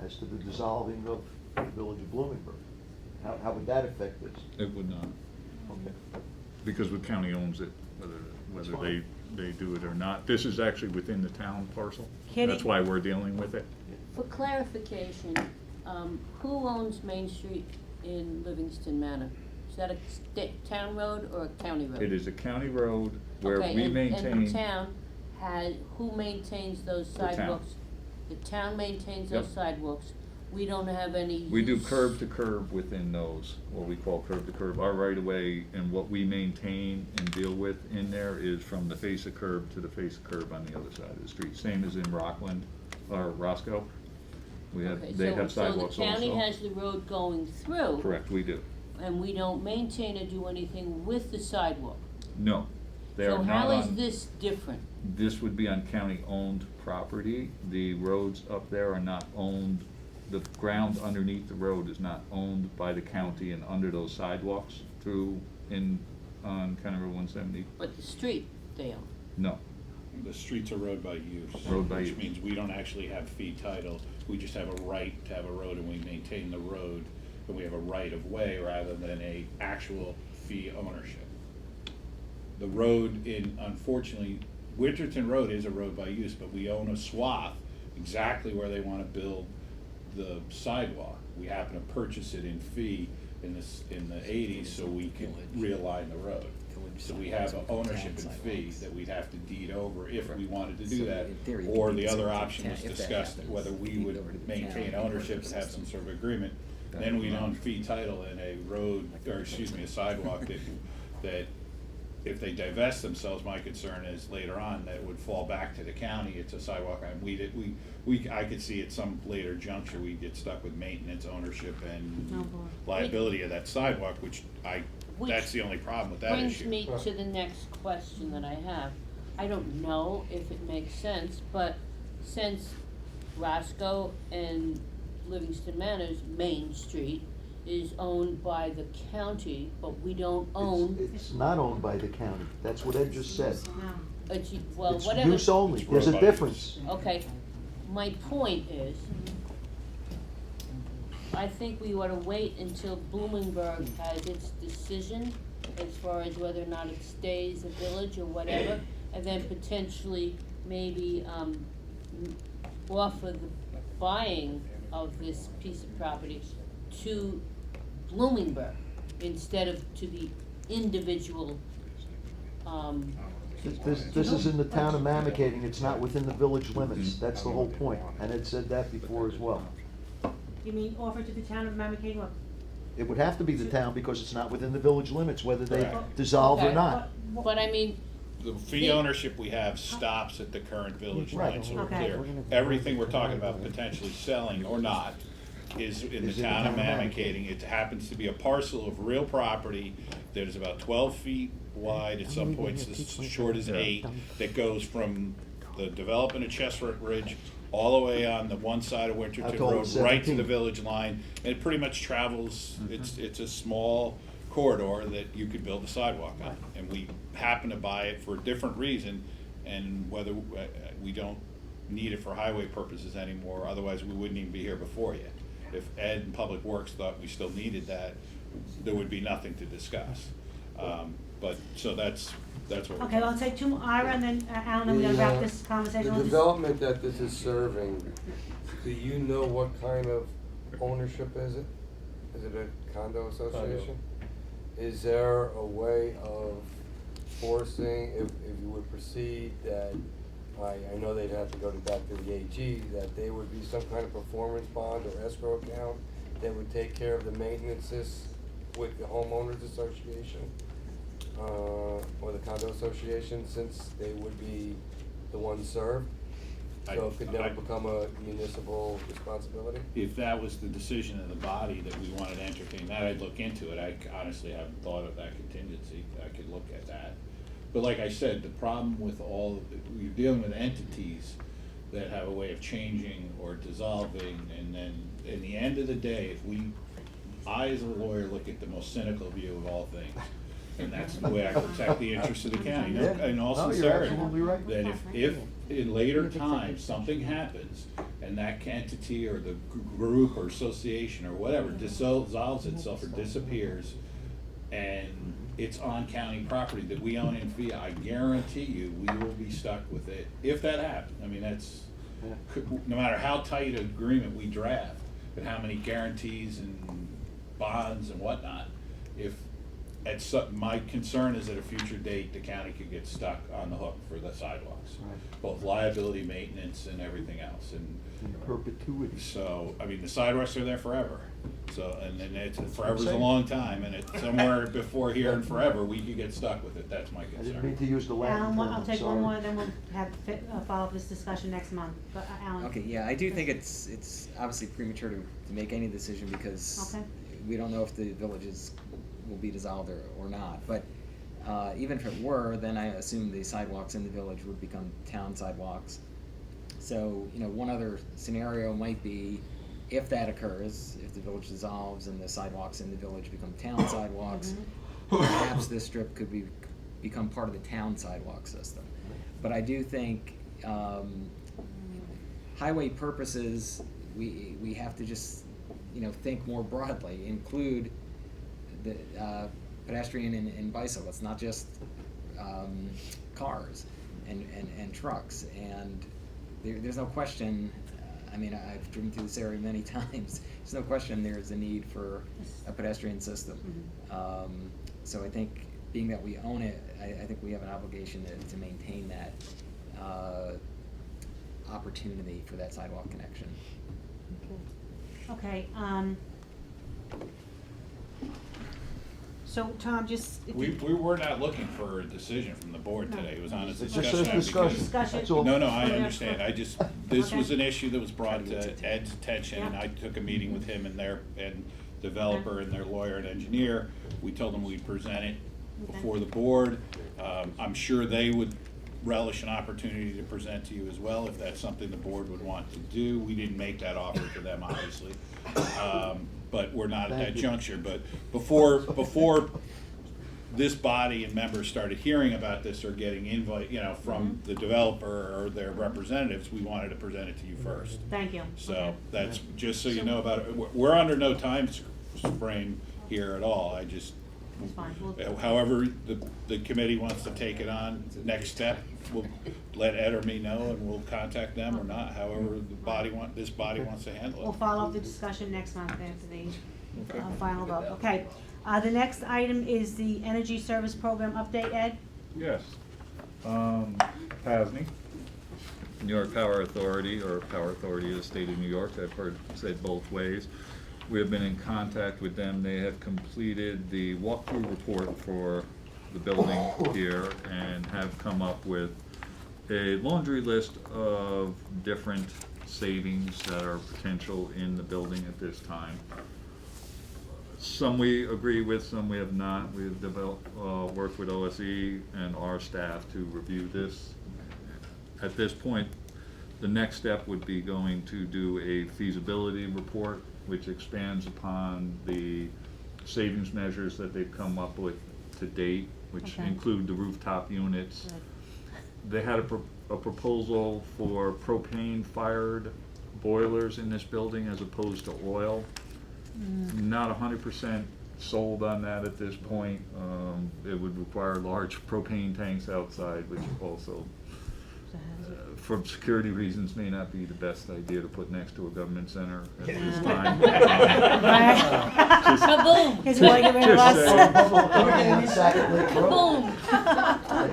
[SPEAKER 8] as to the dissolving of the village of Bloomingburg. How would that affect this?
[SPEAKER 12] It would not,
[SPEAKER 8] Okay.
[SPEAKER 12] because the county owns it, whether they do it or not. This is actually within the town parcel.
[SPEAKER 1] Kitty?
[SPEAKER 12] That's why we're dealing with it.
[SPEAKER 13] For clarification, who owns Main Street in Livingston Manor? Is that a town road or a county road?
[SPEAKER 12] It is a county road where
[SPEAKER 13] Okay,
[SPEAKER 12] we
[SPEAKER 13] and
[SPEAKER 12] maintain.
[SPEAKER 13] the town who maintains those
[SPEAKER 12] The town.
[SPEAKER 13] sidewalks? The town maintains those
[SPEAKER 12] Yep.
[SPEAKER 13] sidewalks. We don't have any
[SPEAKER 12] We do
[SPEAKER 13] use-
[SPEAKER 12] curb to curb within those, what we call curb to curb. Our right of way and what we maintain and deal with in there is from the face of curb to the face of curb on the other side of the street. Same as in Rockland or Roscoe. They have sidewalks
[SPEAKER 13] So the county
[SPEAKER 12] also.
[SPEAKER 13] has the road going through.
[SPEAKER 12] Correct, we do.
[SPEAKER 13] And we don't maintain or do anything with the sidewalk.
[SPEAKER 12] No, they are
[SPEAKER 13] So
[SPEAKER 12] not
[SPEAKER 13] how is
[SPEAKER 12] on,
[SPEAKER 13] this different?
[SPEAKER 12] this would be on county-owned property. The roads up there are not owned, the ground underneath the road is not owned by the county and under those sidewalks on County Road 170.
[SPEAKER 13] But the street they own.
[SPEAKER 12] No,
[SPEAKER 5] The streets are road by use.
[SPEAKER 12] Road by
[SPEAKER 5] Which
[SPEAKER 12] use.
[SPEAKER 5] means we don't actually have fee title, we just have a right to have a road and we maintain the road, and we have a right of way rather than a actual fee ownership. The road unfortunately, Winterton Road is a road by use, but we own a swath exactly where they wanna build the sidewalk. We happen to purchase it in fee in the eighties, so we can realign the road. So we have an ownership and fee that we'd have to deed over if we wanted to do
[SPEAKER 14] So
[SPEAKER 5] that.
[SPEAKER 14] in theory,
[SPEAKER 5] Or
[SPEAKER 14] you could
[SPEAKER 5] the
[SPEAKER 14] do
[SPEAKER 5] other
[SPEAKER 14] something
[SPEAKER 5] option was
[SPEAKER 14] if that
[SPEAKER 5] discussed,
[SPEAKER 14] happens,
[SPEAKER 5] whether we
[SPEAKER 14] deed over to
[SPEAKER 5] would
[SPEAKER 14] the
[SPEAKER 5] maintain
[SPEAKER 14] town,
[SPEAKER 5] ownership and have some sort of agreement. Then we'd own fee title in a road, or excuse me, a sidewalk that if they divest themselves, my concern is later on that it would fall back to the county. It's a sidewalk, and I could see at some later juncture, we'd get stuck with maintenance, ownership,
[SPEAKER 1] Oh,
[SPEAKER 5] and
[SPEAKER 1] boy.
[SPEAKER 5] liability of that sidewalk, that's the only problem with that issue.
[SPEAKER 13] Brings me to the next question that I have. I don't know if it makes sense, but since Roscoe and Livingston Manor's Main Street is owned by the county, but we don't own,
[SPEAKER 8] It's not owned by the county, that's what Ed just said.
[SPEAKER 1] No.
[SPEAKER 13] well,
[SPEAKER 8] It's
[SPEAKER 13] whatever.
[SPEAKER 8] use only,
[SPEAKER 5] It's
[SPEAKER 8] there's a
[SPEAKER 5] road by
[SPEAKER 8] difference.
[SPEAKER 13] Okay, my point is, I think we ought to wait until Bloomingburg has its decision as far as whether or not it stays a village or whatever, and then potentially maybe, offer the buying of this piece of property to Bloomingburg instead of to the individual,
[SPEAKER 8] This is in the town of Mamacating, it's not within the village limits, that's the whole point, and Ed said that before as well.
[SPEAKER 1] You mean offer to the town of Mamaking what?
[SPEAKER 8] It would have to be the town because it's not within the village limits, whether they
[SPEAKER 5] Correct.
[SPEAKER 8] dissolve or
[SPEAKER 13] Okay.
[SPEAKER 8] not.
[SPEAKER 13] But I mean,
[SPEAKER 5] the fee ownership we have stops at the current village line, so we're
[SPEAKER 1] Okay.
[SPEAKER 5] clear. Everything we're talking about potentially selling or not is in the town of Mamakating. It happens to be a parcel of real property that is about 12 feet wide, at some points as short as 8, that goes from the development of Chestnut Ridge all the way on the one side of Winterton
[SPEAKER 8] told
[SPEAKER 5] Road,
[SPEAKER 8] him
[SPEAKER 5] right to
[SPEAKER 8] 17.
[SPEAKER 5] the village line. And it pretty much travels, it's a small corridor that you could build a sidewalk on. And we happen to buy it for a different reason, and whether, we don't need it for highway purposes anymore, otherwise we wouldn't even be here before you. If Ed and Public Works thought we still needed that, there would be nothing to discuss. But, so that's what we're
[SPEAKER 1] Okay, I'll take two more, Ira, and then Alan, and we're gonna wrap this conversation.
[SPEAKER 15] The
[SPEAKER 1] We'll just-
[SPEAKER 15] development that this is serving, do you know what kind of ownership is it? Is it a condo association? Is there a way of forcing, if you would proceed, that, I know they'd have to go back to the AG, that there would be some kind of performance bond or escrow account that would take care of the maintenances with the homeowners association? Or the condo association, since they would be the ones served? So it could never become a municipal responsibility?
[SPEAKER 5] If that was the decision of the body that we wanted to entertain that, I'd look into it. I honestly haven't thought of that contingency. I could look at that. But like I said, the problem with you're dealing with entities that have a way of changing or dissolving, and then in the end of the day, I as a lawyer look at the most cynical view of all things. And that's the way I protect the interests of the county, in all
[SPEAKER 8] No, you're
[SPEAKER 5] sincerity.
[SPEAKER 8] absolutely right.
[SPEAKER 5] That if in later times something happens and that entity or the group or association or whatever dissolves itself or disappears, and it's on county property that we own in fee, I guarantee you, we will be stuck with it, if that happens. I mean, that's, no matter how tight an agreement we draft, and how many guarantees and bonds and whatnot, my concern is at a future date, the county could get stuck on the hook for the sidewalks. Both liability, maintenance, and everything else, and
[SPEAKER 8] In perpetuity.
[SPEAKER 5] so, I mean, the sidewalks are there forever. So, and then forever's a long time, and it's somewhere before here and forever, we could get stuck with it, that's my
[SPEAKER 8] I didn't mean
[SPEAKER 5] concern.
[SPEAKER 8] to use the Latin
[SPEAKER 1] Alan,
[SPEAKER 8] term,
[SPEAKER 1] I'll
[SPEAKER 8] I'm
[SPEAKER 1] take one
[SPEAKER 8] sorry.
[SPEAKER 1] more, then we'll have follow up this discussion next month, but Alan.
[SPEAKER 14] Okay, yeah, I do think it's obviously premature to make any decision because
[SPEAKER 1] Okay.
[SPEAKER 14] we don't know if the villages will be dissolved or not. But even if it were, then I assume the sidewalks in the village would become town sidewalks. So, one other scenario might be, if that occurs, if the village dissolves and the sidewalks in the village become town sidewalks, perhaps this strip could become part of the town sidewalk system. But I do think highway purposes, we have to just, think more broadly, include the pedestrian and bicyclists, not just cars and trucks. And there's no question, I've driven through this area many times, there's no question there's a need for a pedestrian system. So I think, being that we own it, I think we have an obligation to maintain that opportunity for that sidewalk connection.
[SPEAKER 1] Okay, so Tom, just. if
[SPEAKER 5] We
[SPEAKER 1] you-
[SPEAKER 5] were not looking for a decision from the board today, it was on a
[SPEAKER 8] It's just
[SPEAKER 5] discussion.
[SPEAKER 8] a discussion,
[SPEAKER 1] Discussion.
[SPEAKER 8] that's all.
[SPEAKER 5] No, I
[SPEAKER 1] Yeah.
[SPEAKER 5] understand, this
[SPEAKER 1] Okay.
[SPEAKER 5] was an issue that was brought to Ed's attention, and
[SPEAKER 1] Yeah.
[SPEAKER 5] I took a meeting with him and developer and their lawyer and engineer. We told them we'd present it before the board. I'm sure they would relish an opportunity to present to you as well, if that's something the board would want to do. We didn't make that offer to them, obviously, but we're not at that juncture. But before this body and members started hearing about this or getting invite, from the developer or their representatives, we wanted to present it to you first.
[SPEAKER 1] Thank you.
[SPEAKER 5] So
[SPEAKER 1] Okay.
[SPEAKER 5] that's, just so you know about it, we're under no time frame here at all.
[SPEAKER 1] That's fine. We'll-
[SPEAKER 5] However, the committee wants to take it on, the next step, we'll let Ed or me know, and we'll contact them or not, however this body wants to handle it.
[SPEAKER 1] We'll follow up the discussion next month after the final vote. Okay, the next item is the Energy Service Program update, Ed?
[SPEAKER 12] Yes. PASNY, New York Power Authority, or Power Authority of the State of New York, I've heard said both ways. We have been in contact with them. They have completed the walkthrough report for the building here and have come up with a laundry list of different savings that are potential in the building at this time. Some we agree with, some we have not. We've developed, worked with OSE and our staff to review this. At this point, the next step would be going to do a feasibility report, which expands upon the savings measures that they've come up with to date, which
[SPEAKER 1] Okay.
[SPEAKER 12] include the rooftop units. They had a proposal for propane-fired boilers in this building as opposed to oil. Not 100% sold on that at this point. It would require large propane tanks outside, which also, for security reasons, may not be the best idea to put next to a government center at this time.
[SPEAKER 13] Kaboom!
[SPEAKER 1] He's going to get rid of
[SPEAKER 12] Just
[SPEAKER 1] us.
[SPEAKER 12] saying.
[SPEAKER 13] Kaboom!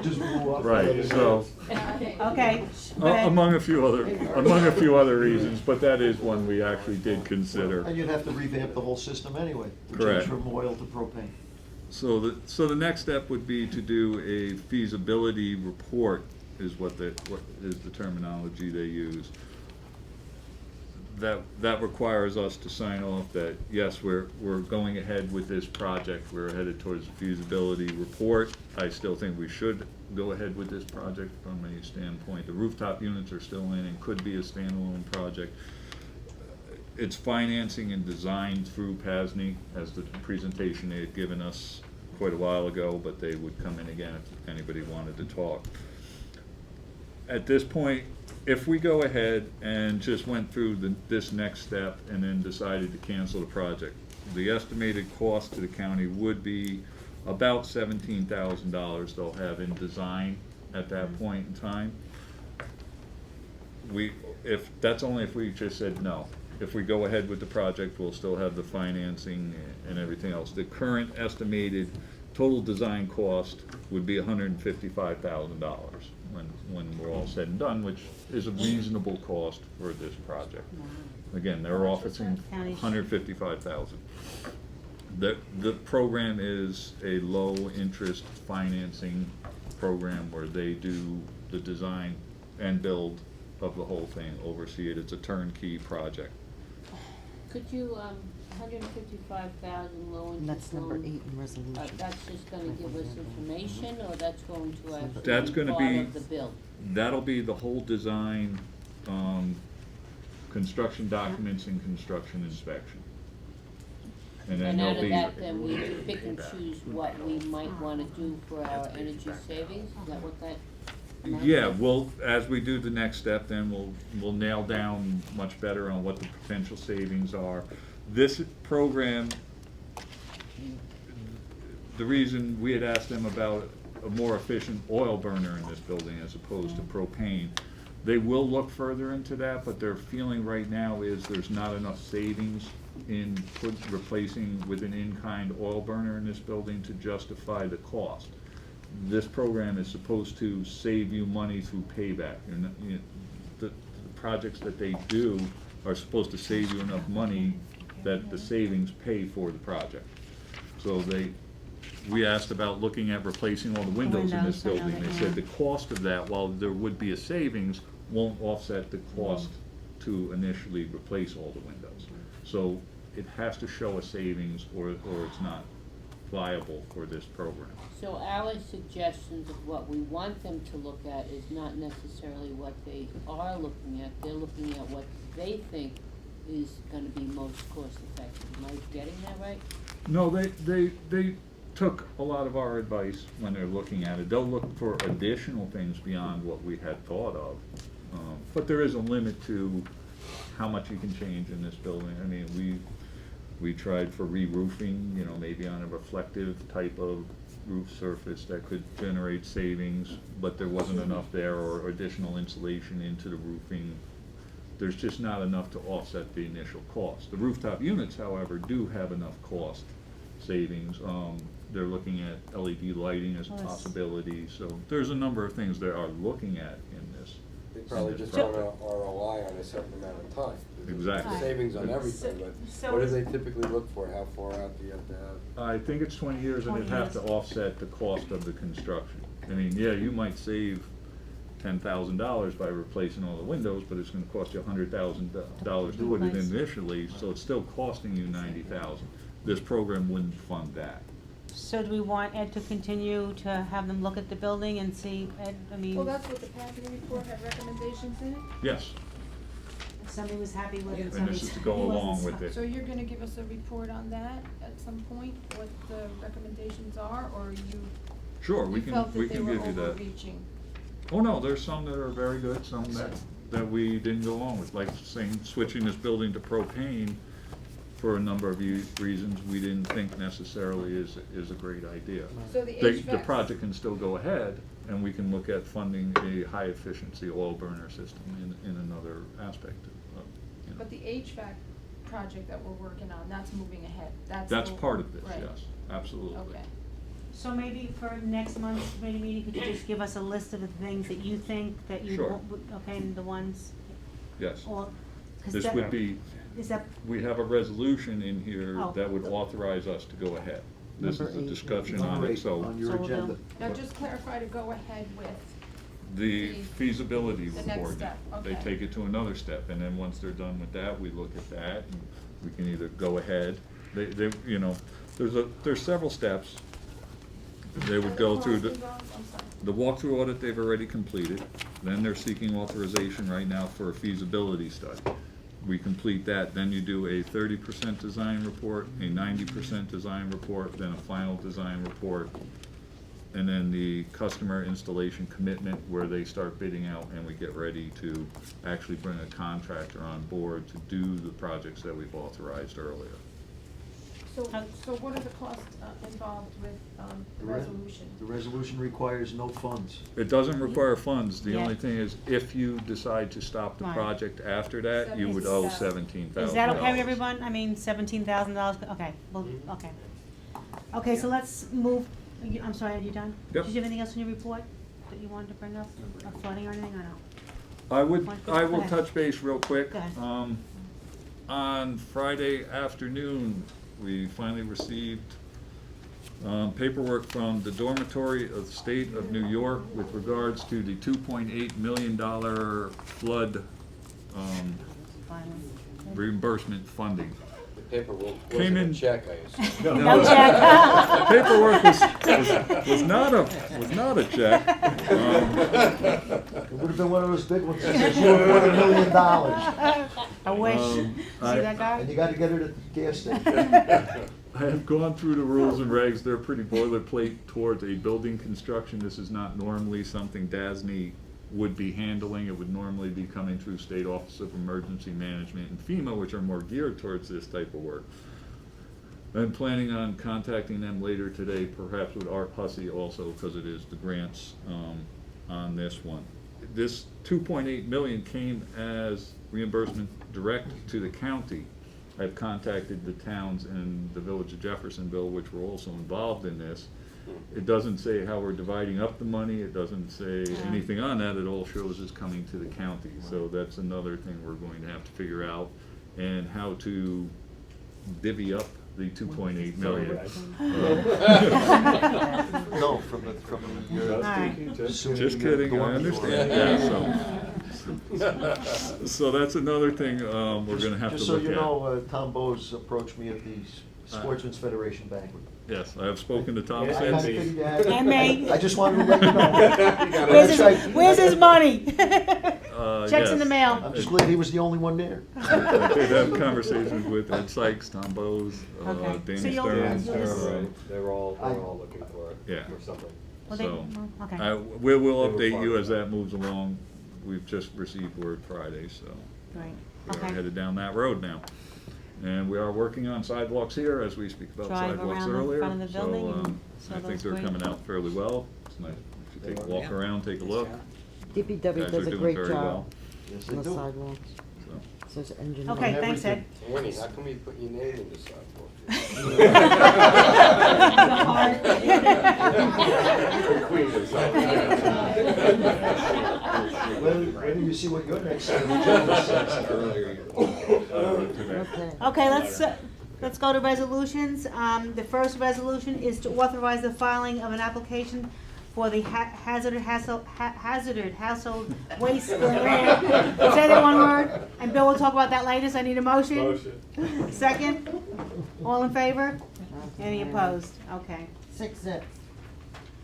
[SPEAKER 8] Just blew up.
[SPEAKER 12] Right, so,
[SPEAKER 1] Okay. go ahead.
[SPEAKER 12] among a few other reasons, but that is one we actually did consider.
[SPEAKER 8] And you'd have to revamp the whole system anyway, to
[SPEAKER 12] Correct.
[SPEAKER 8] change from oil to propane.
[SPEAKER 12] So the next step would be to do a feasibility report, is what is the terminology they use. That requires us to sign off that, yes, we're going ahead with this project, we're headed towards a feasibility report. I still think we should go ahead with this project from a standpoint. The rooftop units are still in and could be a standalone project. It's financing and design through PASNY, as the presentation they had given us quite a while ago, but they would come in again if anybody wanted to talk. At this point, if we go ahead and just went through this next step and then decided to cancel the project, the estimated cost to the county would be about $17,000 they'll have in design at that point in time. That's only if we just said no. If we go ahead with the project, we'll still have the financing and everything else. The current estimated total design cost would be $155,000 when we're all said and done, which is a reasonable cost for this project. Again, they're offering $155,000. The program is a low-interest financing program where they do the design and build of the whole thing, oversee it. It's a turnkey project.
[SPEAKER 13] Could you, 155,000 low interest
[SPEAKER 2] That's number
[SPEAKER 13] loan,
[SPEAKER 2] 8 in resolution.
[SPEAKER 13] that's just gonna give us information, or that's going to
[SPEAKER 12] That's
[SPEAKER 13] actually be
[SPEAKER 12] gonna
[SPEAKER 13] part
[SPEAKER 12] be,
[SPEAKER 13] of the bill?
[SPEAKER 12] that'll be the whole design, construction documents and construction inspection. And then
[SPEAKER 13] And out
[SPEAKER 12] there'll
[SPEAKER 13] of
[SPEAKER 12] be.
[SPEAKER 13] that, then we pick and choose what we might wanna do for our energy savings, is that what that amounts to?
[SPEAKER 12] Yeah, well, as we do the next step, then we'll nail down much better on what the potential savings are. This program, the reason we had asked them about a more efficient oil burner in this building as opposed to propane, they will look further into that, but their feeling right now is there's not enough savings in replacing with an in-kind oil burner in this building to justify the cost. This program is supposed to save you money through payback. The projects that they do are supposed to save you enough money that the savings pay for the project. So we asked about looking at replacing all the windows in this
[SPEAKER 1] Windows, I know
[SPEAKER 12] building.
[SPEAKER 1] that,
[SPEAKER 12] They said
[SPEAKER 1] yeah.
[SPEAKER 12] the cost of that, while there would be a savings, won't offset the cost to initially replace all the windows. So it has to show a savings or it's not viable for this program.
[SPEAKER 13] So our suggestions of what we want them to look at is not necessarily what they are looking at, they're looking at what they think is gonna be most cost effective. Am I getting that right?
[SPEAKER 12] No, they took a lot of our advice when they're looking at it. They'll look for additional things beyond what we had thought of. But there is a limit to how much you can change in this building. I mean, we tried for re-roofing, maybe on a reflective type of roof surface that could generate savings, but there wasn't enough there, or additional insulation into the roofing. There's just not enough to offset the initial cost. The rooftop units, however, do have enough cost savings. They're looking at LED lighting as a possibility, so there's a number of things they are looking at in this.
[SPEAKER 15] They probably just
[SPEAKER 1] So-
[SPEAKER 15] want a ROI on a certain amount of time.
[SPEAKER 12] Exactly.
[SPEAKER 15] There's savings on
[SPEAKER 1] So-
[SPEAKER 15] everything,
[SPEAKER 1] so
[SPEAKER 15] but what do
[SPEAKER 1] is-
[SPEAKER 15] they typically look for? How far out do you have to have?
[SPEAKER 12] I think it's 20 years and
[SPEAKER 1] 20
[SPEAKER 12] it'd have to
[SPEAKER 1] years.
[SPEAKER 12] offset the cost of the construction. I mean, yeah, you might save $10,000 by replacing all the windows, but it's gonna cost you $100,000 to put it in initially, so it's still costing you $90,000. This program wouldn't fund that.
[SPEAKER 1] So do we want Ed to continue to have them look at the building and see, Ed, I mean,
[SPEAKER 11] Well, that's what the packet report had recommendations in it.
[SPEAKER 12] Yes,
[SPEAKER 1] somebody was happy with it,
[SPEAKER 12] and
[SPEAKER 1] somebody
[SPEAKER 12] this is to go
[SPEAKER 1] wasn't.
[SPEAKER 12] along with it.
[SPEAKER 11] So you're gonna give us a report on that at some point, what the recommendations are, or
[SPEAKER 12] Sure, we
[SPEAKER 11] you
[SPEAKER 12] can,
[SPEAKER 11] felt
[SPEAKER 12] we
[SPEAKER 11] that they
[SPEAKER 12] can
[SPEAKER 11] were
[SPEAKER 12] give you that.
[SPEAKER 11] overreaching?
[SPEAKER 12] Oh, no, there's some that are very good, some that we didn't go along with, like saying, switching this building to propane for a number of reasons we didn't think necessarily is a great idea.
[SPEAKER 11] So the
[SPEAKER 12] The
[SPEAKER 11] HVAC
[SPEAKER 12] project can still go ahead, and we can look at funding a high-efficiency oil burner system in another aspect of, you know.
[SPEAKER 11] But the HVAC project that we're working on, that's moving ahead, that's.
[SPEAKER 12] That's
[SPEAKER 11] the-
[SPEAKER 12] part of this,
[SPEAKER 11] right.
[SPEAKER 12] yes, absolutely.
[SPEAKER 11] Okay.
[SPEAKER 1] So maybe for next month's committee meeting, could you just give us a list of the things that you think that you
[SPEAKER 12] Sure.
[SPEAKER 1] want, okay, and the ones,
[SPEAKER 12] Yes.
[SPEAKER 1] or, 'cause
[SPEAKER 12] This
[SPEAKER 1] that-
[SPEAKER 12] would be,
[SPEAKER 1] is that,
[SPEAKER 12] we have a resolution in here
[SPEAKER 1] Oh.
[SPEAKER 12] that would authorize us to go ahead. This
[SPEAKER 2] Number
[SPEAKER 12] is a
[SPEAKER 2] 8,
[SPEAKER 12] discussion
[SPEAKER 2] number
[SPEAKER 12] on it,
[SPEAKER 2] 8
[SPEAKER 12] so
[SPEAKER 2] on your
[SPEAKER 1] So we'll do-
[SPEAKER 2] agenda.
[SPEAKER 11] Now, just clarify to go ahead with,
[SPEAKER 12] the
[SPEAKER 11] the-
[SPEAKER 12] feasibility
[SPEAKER 11] the
[SPEAKER 12] report.
[SPEAKER 11] next step,
[SPEAKER 12] They
[SPEAKER 11] okay.
[SPEAKER 12] take it to another step, and then once they're done with that, we look at that, and we can either go ahead. They, you know, there's several steps. They would go through the.
[SPEAKER 11] I'm sorry.
[SPEAKER 12] The walkthrough audit they've already completed, then they're seeking authorization right now for a feasibility study. We complete that, then you do a 30% design report, a 90% design report, then a final design report, and then the customer installation commitment where they start bidding out and we get ready to actually bring a contractor on board to do the projects that we've authorized earlier.
[SPEAKER 11] So what are the costs involved with the
[SPEAKER 2] The re-
[SPEAKER 11] resolution?
[SPEAKER 2] The resolution requires no funds.
[SPEAKER 12] It doesn't require funds, the
[SPEAKER 1] Yeah.
[SPEAKER 12] only thing is, if you decide to stop the
[SPEAKER 1] Right.
[SPEAKER 12] project after that, you would owe $17,000.
[SPEAKER 1] is that okay with everyone? I mean, $17,000, okay, well,
[SPEAKER 12] Mm-hmm.
[SPEAKER 1] okay. Okay, so let's move, I'm sorry, are you done?
[SPEAKER 12] Yep.
[SPEAKER 1] Did you have anything else in your report that you wanted to bring up, or flooding or anything, or no?
[SPEAKER 12] I will
[SPEAKER 1] Go ahead.
[SPEAKER 12] touch base real quick.
[SPEAKER 1] Go ahead.
[SPEAKER 12] On Friday afternoon, we finally received paperwork from the dormitory of the state of New York with regards to the $2.8 million flood
[SPEAKER 1] Finally.
[SPEAKER 12] reimbursement funding.
[SPEAKER 15] The paperwork
[SPEAKER 12] Came
[SPEAKER 15] wasn't a
[SPEAKER 12] in-
[SPEAKER 15] check, I assume.
[SPEAKER 1] No check.
[SPEAKER 12] Paperwork was not a check.
[SPEAKER 2] It would have been one of those big ones that says you're worth $1 million.
[SPEAKER 1] I wish,
[SPEAKER 12] Um,
[SPEAKER 1] see
[SPEAKER 12] I-
[SPEAKER 1] that guy?
[SPEAKER 2] And you gotta get it at the gas station.
[SPEAKER 12] I have gone through the rules and regs, they're pretty boilerplate towards a building construction. This is not normally something DASNY would be handling. It would normally be coming through State Office of Emergency Management and FEMA, which are more geared towards this type of work. I'm planning on contacting them later today, perhaps with Art Hussey also, because it is the grants on this one. This 2.8 million came as reimbursement direct to the county. I've contacted the towns in the village of Jeffersonville, which were also involved in this. It doesn't say how we're dividing up the money, it doesn't say anything on that, it all shows it's coming to the county. So that's another thing we're going to have to figure out, and how to divvy up the 2.8 million.
[SPEAKER 2] No, from your.
[SPEAKER 1] Alright.
[SPEAKER 12] Just kidding, I understand, yeah, so that's another thing, we're gonna have to
[SPEAKER 2] Just so
[SPEAKER 12] look
[SPEAKER 2] you
[SPEAKER 12] at.
[SPEAKER 2] know, Tom Bose approached me at the Sportsman's Federation banquet.
[SPEAKER 12] Yes, I have spoken to Tom
[SPEAKER 2] I kinda
[SPEAKER 12] since.
[SPEAKER 2] figured you had-
[SPEAKER 1] And me.
[SPEAKER 2] I just wanted to let you know.
[SPEAKER 1] Where's his money? Checks in the
[SPEAKER 12] Yes.
[SPEAKER 1] mail.
[SPEAKER 2] I'm just glad he was the only one there.
[SPEAKER 12] I did have conversations with Ed Sykes, Tom Bose,
[SPEAKER 1] Okay. So
[SPEAKER 12] Danny
[SPEAKER 1] you'll-
[SPEAKER 12] Stearns.
[SPEAKER 1] you'll just-
[SPEAKER 3] They were all looking for
[SPEAKER 12] Yeah.
[SPEAKER 3] something.
[SPEAKER 1] Well, they,
[SPEAKER 12] So,
[SPEAKER 1] well, okay.
[SPEAKER 12] we'll
[SPEAKER 3] They were
[SPEAKER 12] update
[SPEAKER 3] part
[SPEAKER 12] you
[SPEAKER 3] of
[SPEAKER 12] as that moves along. We've just received word Friday, so
[SPEAKER 1] Right,
[SPEAKER 12] we are
[SPEAKER 1] okay.
[SPEAKER 12] headed down that road now. And we are working on sidewalks here as we speak about
[SPEAKER 1] Drive
[SPEAKER 12] sidewalks
[SPEAKER 1] around the
[SPEAKER 12] earlier.
[SPEAKER 1] front of the building
[SPEAKER 12] So,
[SPEAKER 1] and so
[SPEAKER 12] I think
[SPEAKER 1] those
[SPEAKER 12] they're
[SPEAKER 1] great.
[SPEAKER 12] coming out fairly well. It's nice. If you take a walk around, take a look.
[SPEAKER 16] DPW
[SPEAKER 12] Guys
[SPEAKER 16] does
[SPEAKER 12] are
[SPEAKER 16] a
[SPEAKER 12] doing
[SPEAKER 16] great
[SPEAKER 12] very
[SPEAKER 16] job
[SPEAKER 12] well.
[SPEAKER 2] Yes,
[SPEAKER 16] on
[SPEAKER 2] they
[SPEAKER 16] the
[SPEAKER 2] do.
[SPEAKER 16] sidewalks.
[SPEAKER 12] So.
[SPEAKER 16] Says engineer.
[SPEAKER 1] Okay, thanks, Ed.
[SPEAKER 15] Winnie, how come you put your name in the sidewalk?
[SPEAKER 3] Queen of
[SPEAKER 8] When do you see what your next agenda says?
[SPEAKER 1] Okay, let's go to resolutions. The first resolution is to authorize the filing of an application for the hazardous household waste grant. Say that one word, and Bill will talk about that later, so I need a motion. Motion. Second? All in favor? Any opposed? Okay.
[SPEAKER 6] 6-0.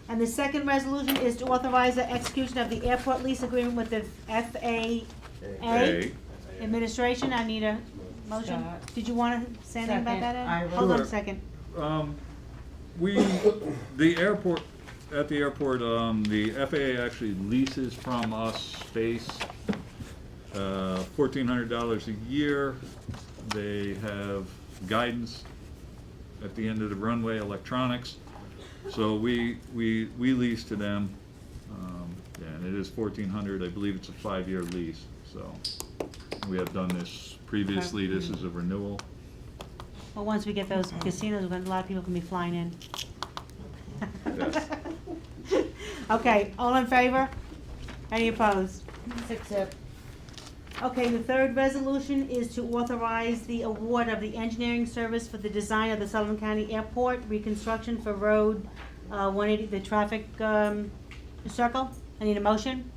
[SPEAKER 1] And the second resolution is to authorize the execution of the airport lease agreement with the FAA administration. I need a motion.
[SPEAKER 6] Scott.
[SPEAKER 1] Did you want to say anything about that, Ed?
[SPEAKER 6] Second.
[SPEAKER 1] Hold on a
[SPEAKER 12] Sure.
[SPEAKER 1] second.
[SPEAKER 12] At the airport, the FAA actually leases from us space, $1,400 a year. They have guidance at the end of the runway, electronics. So we lease to them, and it is $1,400. I believe it's a 5-year lease. So we have done this previously. This is a renewal.
[SPEAKER 1] Well, once we get those casinos, a lot of people can be flying in.
[SPEAKER 12] Yes.
[SPEAKER 1] Okay, all in favor? Any opposed?
[SPEAKER 6] 6-0.
[SPEAKER 1] Okay, the third resolution is to authorize the award of the engineering service for the design of the Sullivan County Airport reconstruction for Road 180, the traffic circle. I need a motion.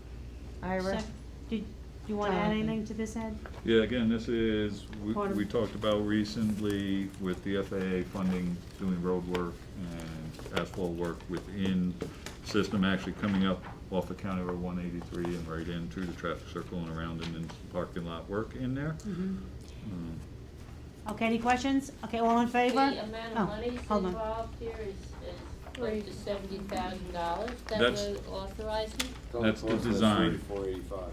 [SPEAKER 6] Ira.
[SPEAKER 1] Did you want to add anything to this, Ed?
[SPEAKER 12] Yeah, again, this is,
[SPEAKER 1] Part of-
[SPEAKER 12] we talked about recently with the FAA funding, doing road work and asphalt work within the system, actually coming up off of County Road 183 and right in through the traffic circle and around, and then some parking lot work in there.
[SPEAKER 1] Okay, any questions? Okay, all in favor?
[SPEAKER 13] The amount
[SPEAKER 1] Oh,
[SPEAKER 13] of money
[SPEAKER 1] hold on.
[SPEAKER 13] involved here is close to $70,000 that
[SPEAKER 12] That's-
[SPEAKER 13] we're authorizing?
[SPEAKER 12] That's the design.
[SPEAKER 15] 3485.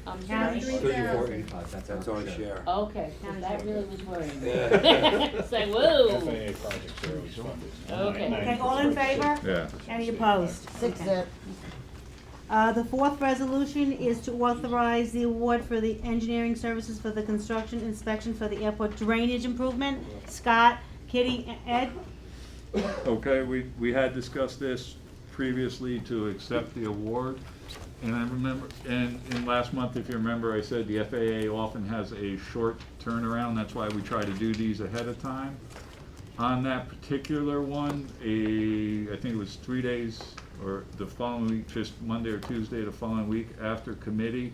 [SPEAKER 13] I'm
[SPEAKER 1] County
[SPEAKER 13] sorry?
[SPEAKER 11] 3,000.
[SPEAKER 15] That's our share.
[SPEAKER 13] Okay, so that really was worrying me.
[SPEAKER 15] Yeah.
[SPEAKER 13] It's like, whoa.
[SPEAKER 5] FAA projects are always funded.
[SPEAKER 13] Okay.
[SPEAKER 1] Okay, all in favor?
[SPEAKER 12] Yeah.
[SPEAKER 1] Any opposed?
[SPEAKER 6] 6-0.
[SPEAKER 1] The fourth resolution is to authorize the award for the engineering services for the construction inspection for the airport drainage improvement. Scott, Kitty, Ed?
[SPEAKER 12] Okay, we had discussed this previously to accept the award. And I remember, and in last month, if you remember, I said the FAA often has a short turnaround. That's why we try to do these ahead of time. On that particular one, I think it was 3 days or the following week, just Monday or Tuesday the following week after committee,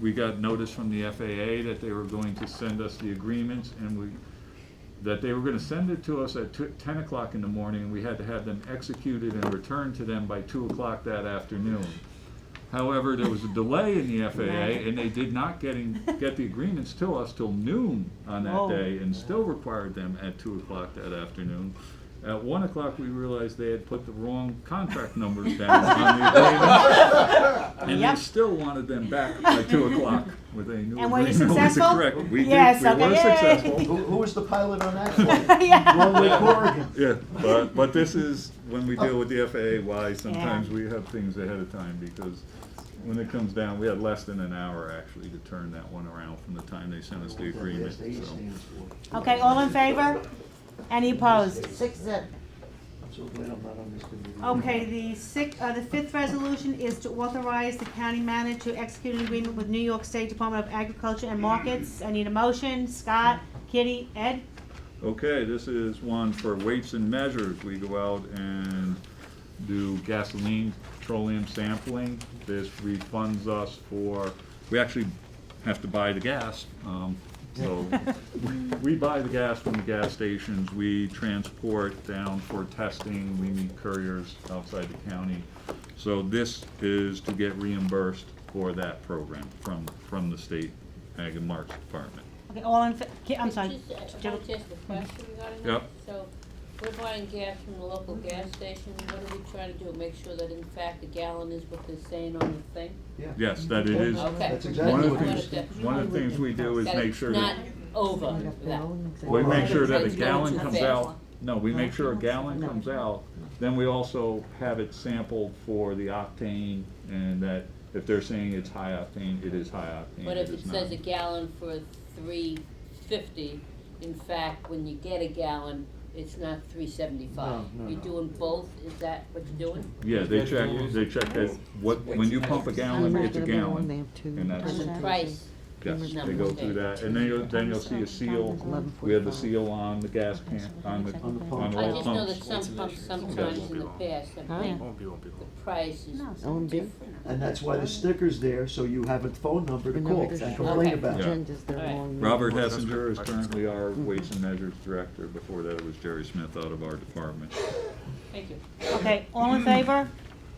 [SPEAKER 12] we got notice from the FAA that they were going to send us the agreements, and that they were gonna send it to us at 10 o'clock in the morning, and we had to have them executed and returned to them by 2 o'clock that afternoon. However, there was a delay in the FAA, and they did not get the agreements to us till noon on that
[SPEAKER 1] Whoa.
[SPEAKER 12] day, and still required them at 2 o'clock that afternoon. At 1 o'clock, we realized they had put the wrong contract numbers down on the agreement, and
[SPEAKER 1] Yep.
[SPEAKER 12] they still wanted them back by 2 o'clock with a new
[SPEAKER 1] And were you
[SPEAKER 12] agreement with the
[SPEAKER 1] successful?
[SPEAKER 12] correct. We
[SPEAKER 1] Yes,
[SPEAKER 12] did, we
[SPEAKER 1] okay,
[SPEAKER 12] were
[SPEAKER 1] yay.
[SPEAKER 12] successful.
[SPEAKER 8] Who was the pilot on that one?
[SPEAKER 1] Yeah.
[SPEAKER 8] Long Lake, Oregon.
[SPEAKER 12] Yeah, but this is, when we deal with the FAA, why sometimes we have things ahead of time, because when it comes down, we had less than an hour actually to turn that one around from the time they sent us the agreement,
[SPEAKER 8] That's what the A
[SPEAKER 12] so.
[SPEAKER 8] stands for.
[SPEAKER 1] Okay, all in favor? Any opposed?
[SPEAKER 6] 6-0.
[SPEAKER 8] I'm so glad I'm not on this committee.
[SPEAKER 1] Okay, the fifth resolution is to authorize the county manager to execute an agreement with New York State Department of Agriculture and Markets. I need a motion. Scott, Kitty, Ed?
[SPEAKER 12] Okay, this is one for weights and measures. We go out and do gasoline, petroleum sampling. This refunds us for, we actually have to buy the gas. So we buy the gas from the gas stations, we transport down for testing, we meet couriers outside the county. So this is to get reimbursed for that program from the state Ag and Marks Department.
[SPEAKER 1] Okay, all in, I'm sorry.
[SPEAKER 13] Can I just ask a question regarding that?
[SPEAKER 12] Yep.
[SPEAKER 13] So, we're buying gas from the local gas station, what are we trying to do, make sure that in fact the gallon is what they're saying on the thing?
[SPEAKER 8] Yeah.
[SPEAKER 12] Yes, that it is.
[SPEAKER 13] Okay.
[SPEAKER 8] That's exactly
[SPEAKER 12] One of
[SPEAKER 8] what
[SPEAKER 12] the
[SPEAKER 8] it
[SPEAKER 12] things,
[SPEAKER 8] is.
[SPEAKER 12] one of the things we do is
[SPEAKER 13] That
[SPEAKER 12] make
[SPEAKER 13] it's
[SPEAKER 12] sure
[SPEAKER 13] not
[SPEAKER 12] that,
[SPEAKER 13] over that.
[SPEAKER 12] we make sure that a
[SPEAKER 13] It's going
[SPEAKER 12] gallon
[SPEAKER 13] too
[SPEAKER 12] comes
[SPEAKER 13] fast.
[SPEAKER 12] out. No, we make sure a gallon comes out, then we also have it sampled for the octane, and that if they're saying it's high octane, it is high octane.
[SPEAKER 13] But if it
[SPEAKER 12] is
[SPEAKER 13] says a
[SPEAKER 12] not.
[SPEAKER 13] gallon for $3.50, in fact, when you get a gallon, it's not 375.
[SPEAKER 8] No,
[SPEAKER 13] You're
[SPEAKER 8] no.
[SPEAKER 13] doing both, is that what you're doing?
[SPEAKER 12] Yeah, they check that, when you pump a gallon, it's a gallon, and that's,
[SPEAKER 13] And the price?
[SPEAKER 12] yes,
[SPEAKER 13] No,
[SPEAKER 12] they go
[SPEAKER 13] okay.
[SPEAKER 12] through that, and then you'll see a seal, we have the seal on the gas can, on
[SPEAKER 8] pump.
[SPEAKER 12] all
[SPEAKER 13] I just know that
[SPEAKER 12] pumps.
[SPEAKER 13] some pumps sometimes in the past have been, the price is different.
[SPEAKER 8] And that's why the sticker's there, so you have a phone number to call and complain
[SPEAKER 13] Okay.
[SPEAKER 8] about it.
[SPEAKER 12] Yeah.
[SPEAKER 13] Alright.
[SPEAKER 12] Robert Hessinger is currently our Weights and Measures Director, before that it was Jerry Smith out of our department.
[SPEAKER 13] Thank you.
[SPEAKER 1] Okay, all in favor?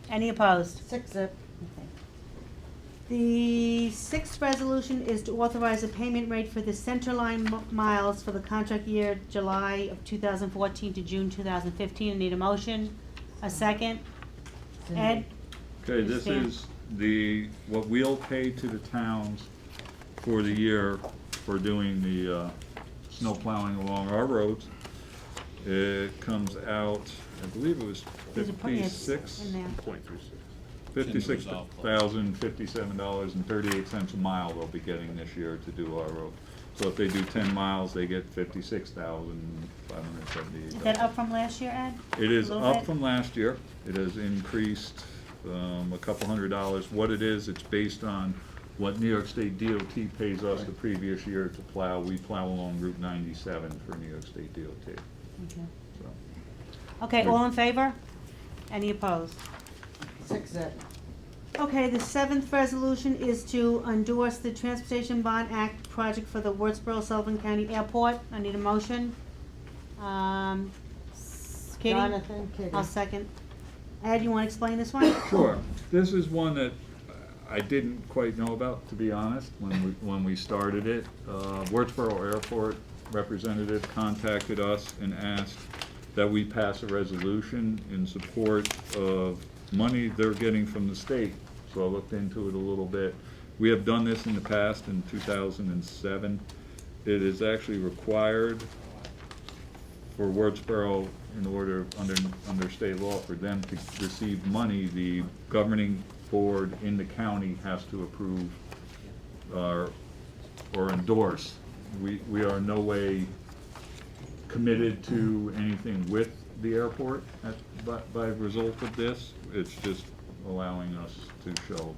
[SPEAKER 1] Any opposed?
[SPEAKER 6] 6-0.
[SPEAKER 1] The sixth resolution is to authorize a payment rate for the Centerline miles for the contract year July of 2014 to June 2015. I need a motion, a second. Ed?
[SPEAKER 12] Okay, this
[SPEAKER 1] Stan?
[SPEAKER 12] is what we'll pay to the towns for the year for doing the snow plowing along our roads. It comes out, I believe it was
[SPEAKER 1] There's a pro- yes,
[SPEAKER 12] 56.
[SPEAKER 1] in there.
[SPEAKER 12] $57.38 a mile they'll be getting this year to do our road. So if they do 10 miles, they get $56,578.
[SPEAKER 1] Is that up from last year, Ed?
[SPEAKER 12] It is
[SPEAKER 1] A little
[SPEAKER 12] up
[SPEAKER 1] bit?
[SPEAKER 12] from last year. It has increased a couple $100s. What it is, it's based on what New York State DOT pays us the previous year to plow. We plow along Route 97 for New York State DOT.
[SPEAKER 1] Okay.
[SPEAKER 12] So,
[SPEAKER 1] Okay, all in favor? Any opposed?
[SPEAKER 6] 6-0.
[SPEAKER 1] Okay, the seventh resolution is to endorse the Transportation Bond Act project for the Wurtsboro Sullivan County Airport. I need a motion. Katie?
[SPEAKER 6] Jonathan, Kitty.
[SPEAKER 1] I'll second. Ed, you wanna explain this one?
[SPEAKER 12] Sure. This is one that I didn't quite know about, to be honest, when we started it. Wurtsboro Airport representative contacted us and asked that we pass a resolution in support of money they're getting from the state. So I looked into it a little bit. We have done this in the past, in 2007. It is actually required for Wurtsboro, in order, under state law, for them to receive money, the governing board in the county has to approve or endorse. We are in no way committed to anything with the airport by result of this. It's just allowing us to show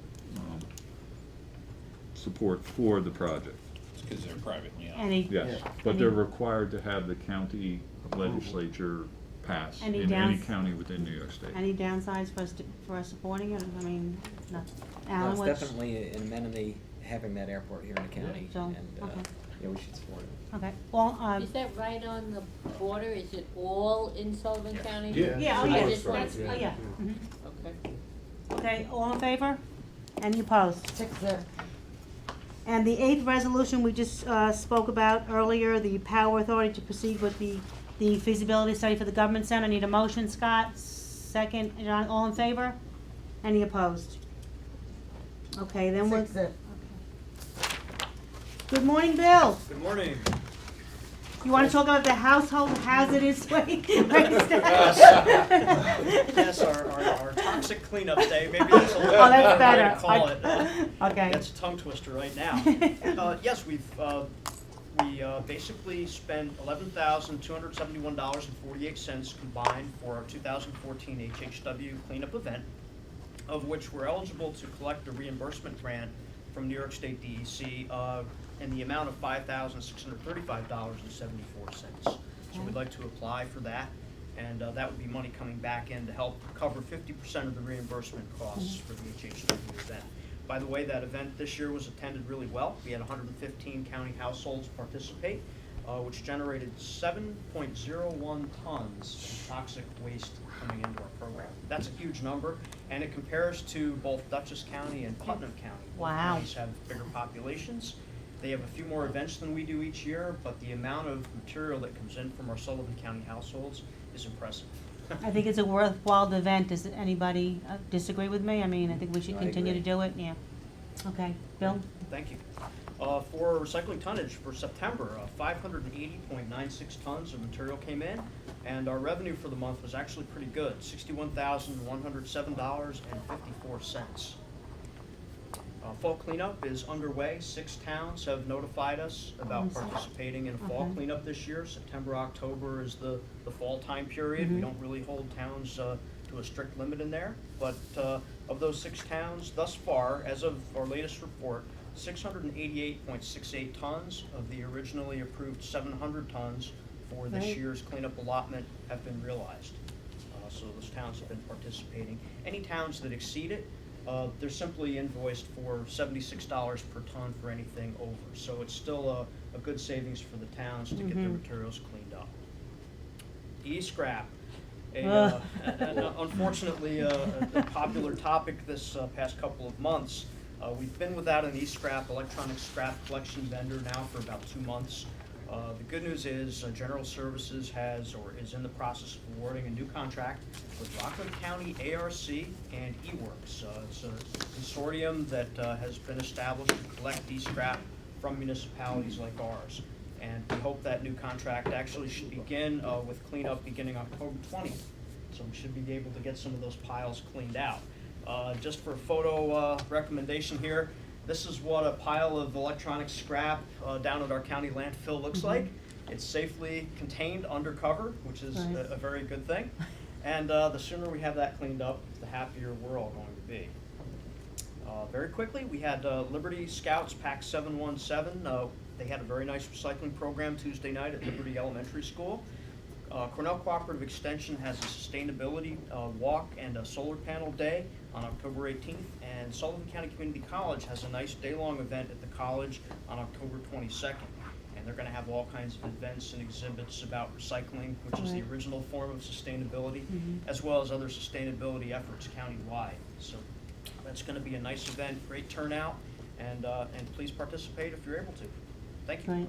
[SPEAKER 12] support for the project.
[SPEAKER 5] It's because they're privately owned.
[SPEAKER 1] Any,
[SPEAKER 12] Yes,
[SPEAKER 8] Yeah.
[SPEAKER 12] but they're required to have the county legislature pass
[SPEAKER 1] Any
[SPEAKER 12] in any
[SPEAKER 1] downs-
[SPEAKER 12] county within New York State.
[SPEAKER 1] any downsides for us supporting it? I mean, no.
[SPEAKER 14] No,
[SPEAKER 1] Alan,
[SPEAKER 14] it's
[SPEAKER 1] what's?
[SPEAKER 14] definitely an amenity having that airport here in the county,
[SPEAKER 1] So,
[SPEAKER 14] and,
[SPEAKER 1] okay.
[SPEAKER 14] yeah, we should support it.
[SPEAKER 1] Okay, well,
[SPEAKER 13] Is that right on the border? Is it all in Sullivan County?
[SPEAKER 2] Yeah.
[SPEAKER 1] yeah, oh,
[SPEAKER 13] I
[SPEAKER 1] yeah,
[SPEAKER 13] just wanted
[SPEAKER 1] that's,
[SPEAKER 13] to-
[SPEAKER 1] oh, yeah. Mhm.
[SPEAKER 13] Okay.
[SPEAKER 1] Okay, all in favor? Any opposed?
[SPEAKER 6] 6-0.
[SPEAKER 1] And the eighth resolution we just spoke about earlier, the power authority to proceed with the feasibility study for the government center. I need a motion, Scott, second, John, all in favor? Any opposed? Okay, then we'll.
[SPEAKER 6] 6-0.
[SPEAKER 1] Good morning, Bill.
[SPEAKER 16] Good morning.
[SPEAKER 1] You wanna talk about the household hazardous waste?
[SPEAKER 16] Yes, our toxic cleanup day, maybe that's a little
[SPEAKER 1] Oh, that's
[SPEAKER 16] better way
[SPEAKER 1] better.
[SPEAKER 16] to call it.
[SPEAKER 1] Okay.
[SPEAKER 16] That's a tongue twister right now. Yes, we basically spent $11,271.48 combined for our 2014 HHW cleanup event, of which we're eligible to collect a reimbursement grant from New York State DEC in the amount of $5,635.74. So we'd like to apply for that, and that would be money coming back in to help cover 50% of the reimbursement costs for the HHW event. By the way, that event this year was attended really well. We had 115 county households participate, which generated 7.01 tons of toxic waste coming into our program. That's a huge number, and it compares to both Dutchess County and Putnam County. Both
[SPEAKER 1] Wow.
[SPEAKER 16] counties have bigger populations. They have a few more events than we do each year, but the amount of material that comes in from our Sullivan County households is impressive.
[SPEAKER 1] I think it's a worthwhile event. Does anybody disagree with me? I mean, I think we should
[SPEAKER 14] I
[SPEAKER 1] continue to
[SPEAKER 14] agree.
[SPEAKER 1] do it, yeah. Okay, Bill?
[SPEAKER 16] Thank you. For recycling tonnage for September, 580.96 tons of material came in, and our revenue for the month was actually pretty good, $61,107.54. Fall cleanup is underway. 6 towns have notified us about participating in fall
[SPEAKER 1] Okay.
[SPEAKER 16] cleanup this year. September, October is the fall time period. We don't really hold towns to a strict limit in there. But of those 6 towns, thus far, as of our latest report, 688.68 tons of the originally approved 700 tons for this
[SPEAKER 1] Right.
[SPEAKER 16] year's cleanup allotment have been realized. So those towns have been participating. Any towns that exceed it, they're simply invoiced for $76 per ton for anything over. So it's still a good savings for the towns to get their materials cleaned up. E-scrap, unfortunately a popular topic this past couple of months. We've been without an e-scrap, electronic scrap collection vendor now for about 2 months. The good news is General Services is in the process of awarding a new contract with Rockland County ARC and eWorks. It's a consortium that has been established to collect e-scrap from municipalities like ours. And we hope that new contract actually should begin with cleanup beginning October 20th. So we should be able to get some of those piles cleaned out. Just for a photo recommendation here, this is what a pile of electronic scrap down at our county landfill looks like. It's safely contained undercover, which is a very good thing. And the sooner we have that cleaned up, the happier we're all going to be. Very quickly, we had Liberty Scouts Pack 717. They had a very nice recycling program Tuesday night at Liberty Elementary School. Cornell Cooperative Extension has a sustainability walk and a solar panel day on October 18th, and Sullivan County Community College has a nice day-long event at the college on October 22nd. And they're going to have all kinds of events and exhibits about recycling, which is the original form of sustainability, as well as other sustainability efforts countywide. So that's going to be a nice event, great turnout, and please participate if you're able to. Thank you.
[SPEAKER 1] Right.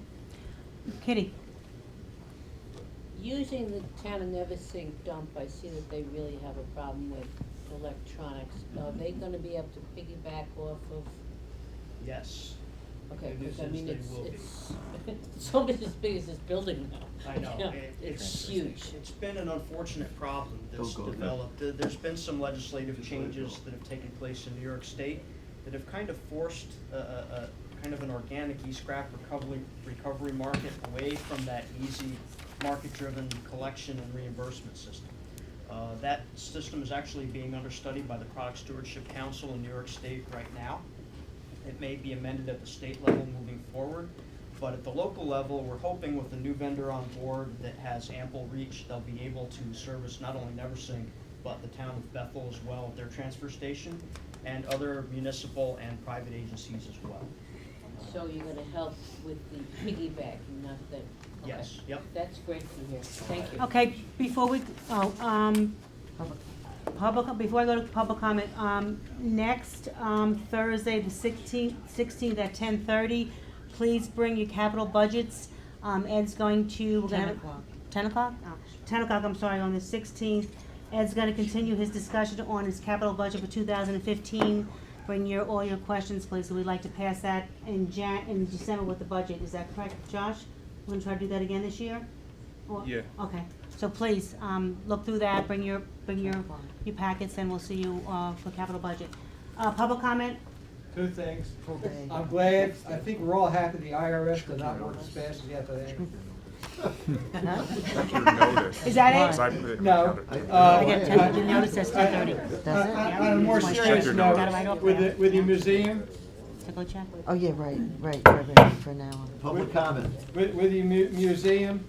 [SPEAKER 1] Kitty?
[SPEAKER 13] Using the town of Neversink dump, I see that they really have a problem with electronics. Are they gonna be able to piggyback off of?
[SPEAKER 16] Yes.
[SPEAKER 13] Okay,
[SPEAKER 16] Good news
[SPEAKER 13] because I
[SPEAKER 16] is
[SPEAKER 13] mean,
[SPEAKER 16] they
[SPEAKER 13] it's,
[SPEAKER 16] will be.
[SPEAKER 13] it's almost as big as this building now.
[SPEAKER 16] I know,
[SPEAKER 13] Yeah, it's huge.
[SPEAKER 16] It's been an unfortunate problem that's
[SPEAKER 8] Go, go, go.
[SPEAKER 16] developed. There's been some legislative changes that have taken place in New York State that have kind of forced a kind of an organic e-scrap recovery market away from that easy market-driven collection and reimbursement system. That system is actually being understudied by the Product Stewardship Council in New York State right now. It may be amended at the state level moving forward, but at the local level, we're hoping with a new vendor on board that has ample reach, they'll be able to service not only Neversink, but the town of Bethel as well at their transfer station, and other municipal and private agencies as well.
[SPEAKER 13] So you're gonna help with the piggybacking, not that, okay.
[SPEAKER 16] Yes, yep.
[SPEAKER 13] That's great to hear, thank you.
[SPEAKER 1] Okay, before we, before I go to public comment, next, Thursday, the 16th at 10:30, please bring your capital budgets. Ed's going to, we're gonna have. 10 o'clock? Oh, 10 o'clock, I'm sorry, on the 16th. Ed's gonna continue his discussion on his capital budget for 2015. Bring all your questions, please, so we'd like to pass that in December with the budget, is that correct, Josh? We're gonna try to do that again this year? Or-
[SPEAKER 12] Yeah.
[SPEAKER 1] Okay, so please, look through that, bring your packets, and we'll see you, for capital budget. Public comment?
[SPEAKER 17] 2 things. I'm glad, I think we're all happy the IRS does not work as fast as yesterday.
[SPEAKER 1] Is that it?
[SPEAKER 17] No.
[SPEAKER 1] I get tentative notice says 10:30. Does it?
[SPEAKER 17] On a more serious note, with the museum,
[SPEAKER 1] To go check?
[SPEAKER 18] Oh, yeah, right, for now on.
[SPEAKER 2] Public comment.
[SPEAKER 17] with the museum,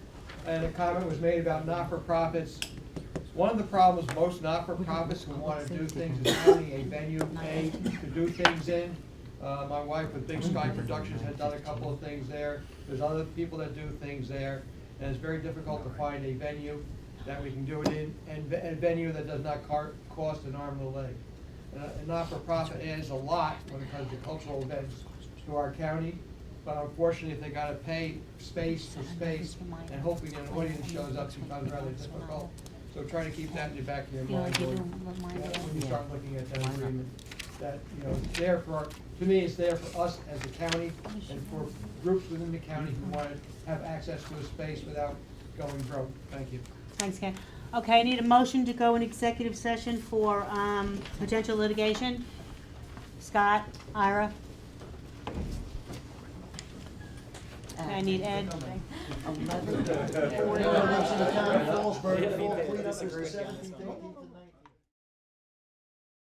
[SPEAKER 17] and a comment was made about not-for-profits. One of the problems most not-for-profits who want to do things is having a venue to do things in. My wife with Big Sky Productions has done a couple of things there. There's other people that do things there, and it's very difficult to find a venue that we can do it in, and a venue that does not cost an arm and a leg. A not-for-profit adds a lot when it comes to cultural events to our county, but unfortunately, if they gotta pay space for space, and hoping an audience shows up becomes rather difficult. So try to keep that in the back of your mind when you start looking at that agreement. That, you know, it's there for, to me, it's there for us as a county, and for groups within the county who want to have access to a space without going broke. Thank you.
[SPEAKER 1] Thanks, Ken. Okay, I need a motion to go in executive session for, potential litigation. Scott, Ira? I need Ed.
[SPEAKER 18] 11.
[SPEAKER 2] Town of Phillipsburg, full cleanup is the 17th, 18th, and 19th.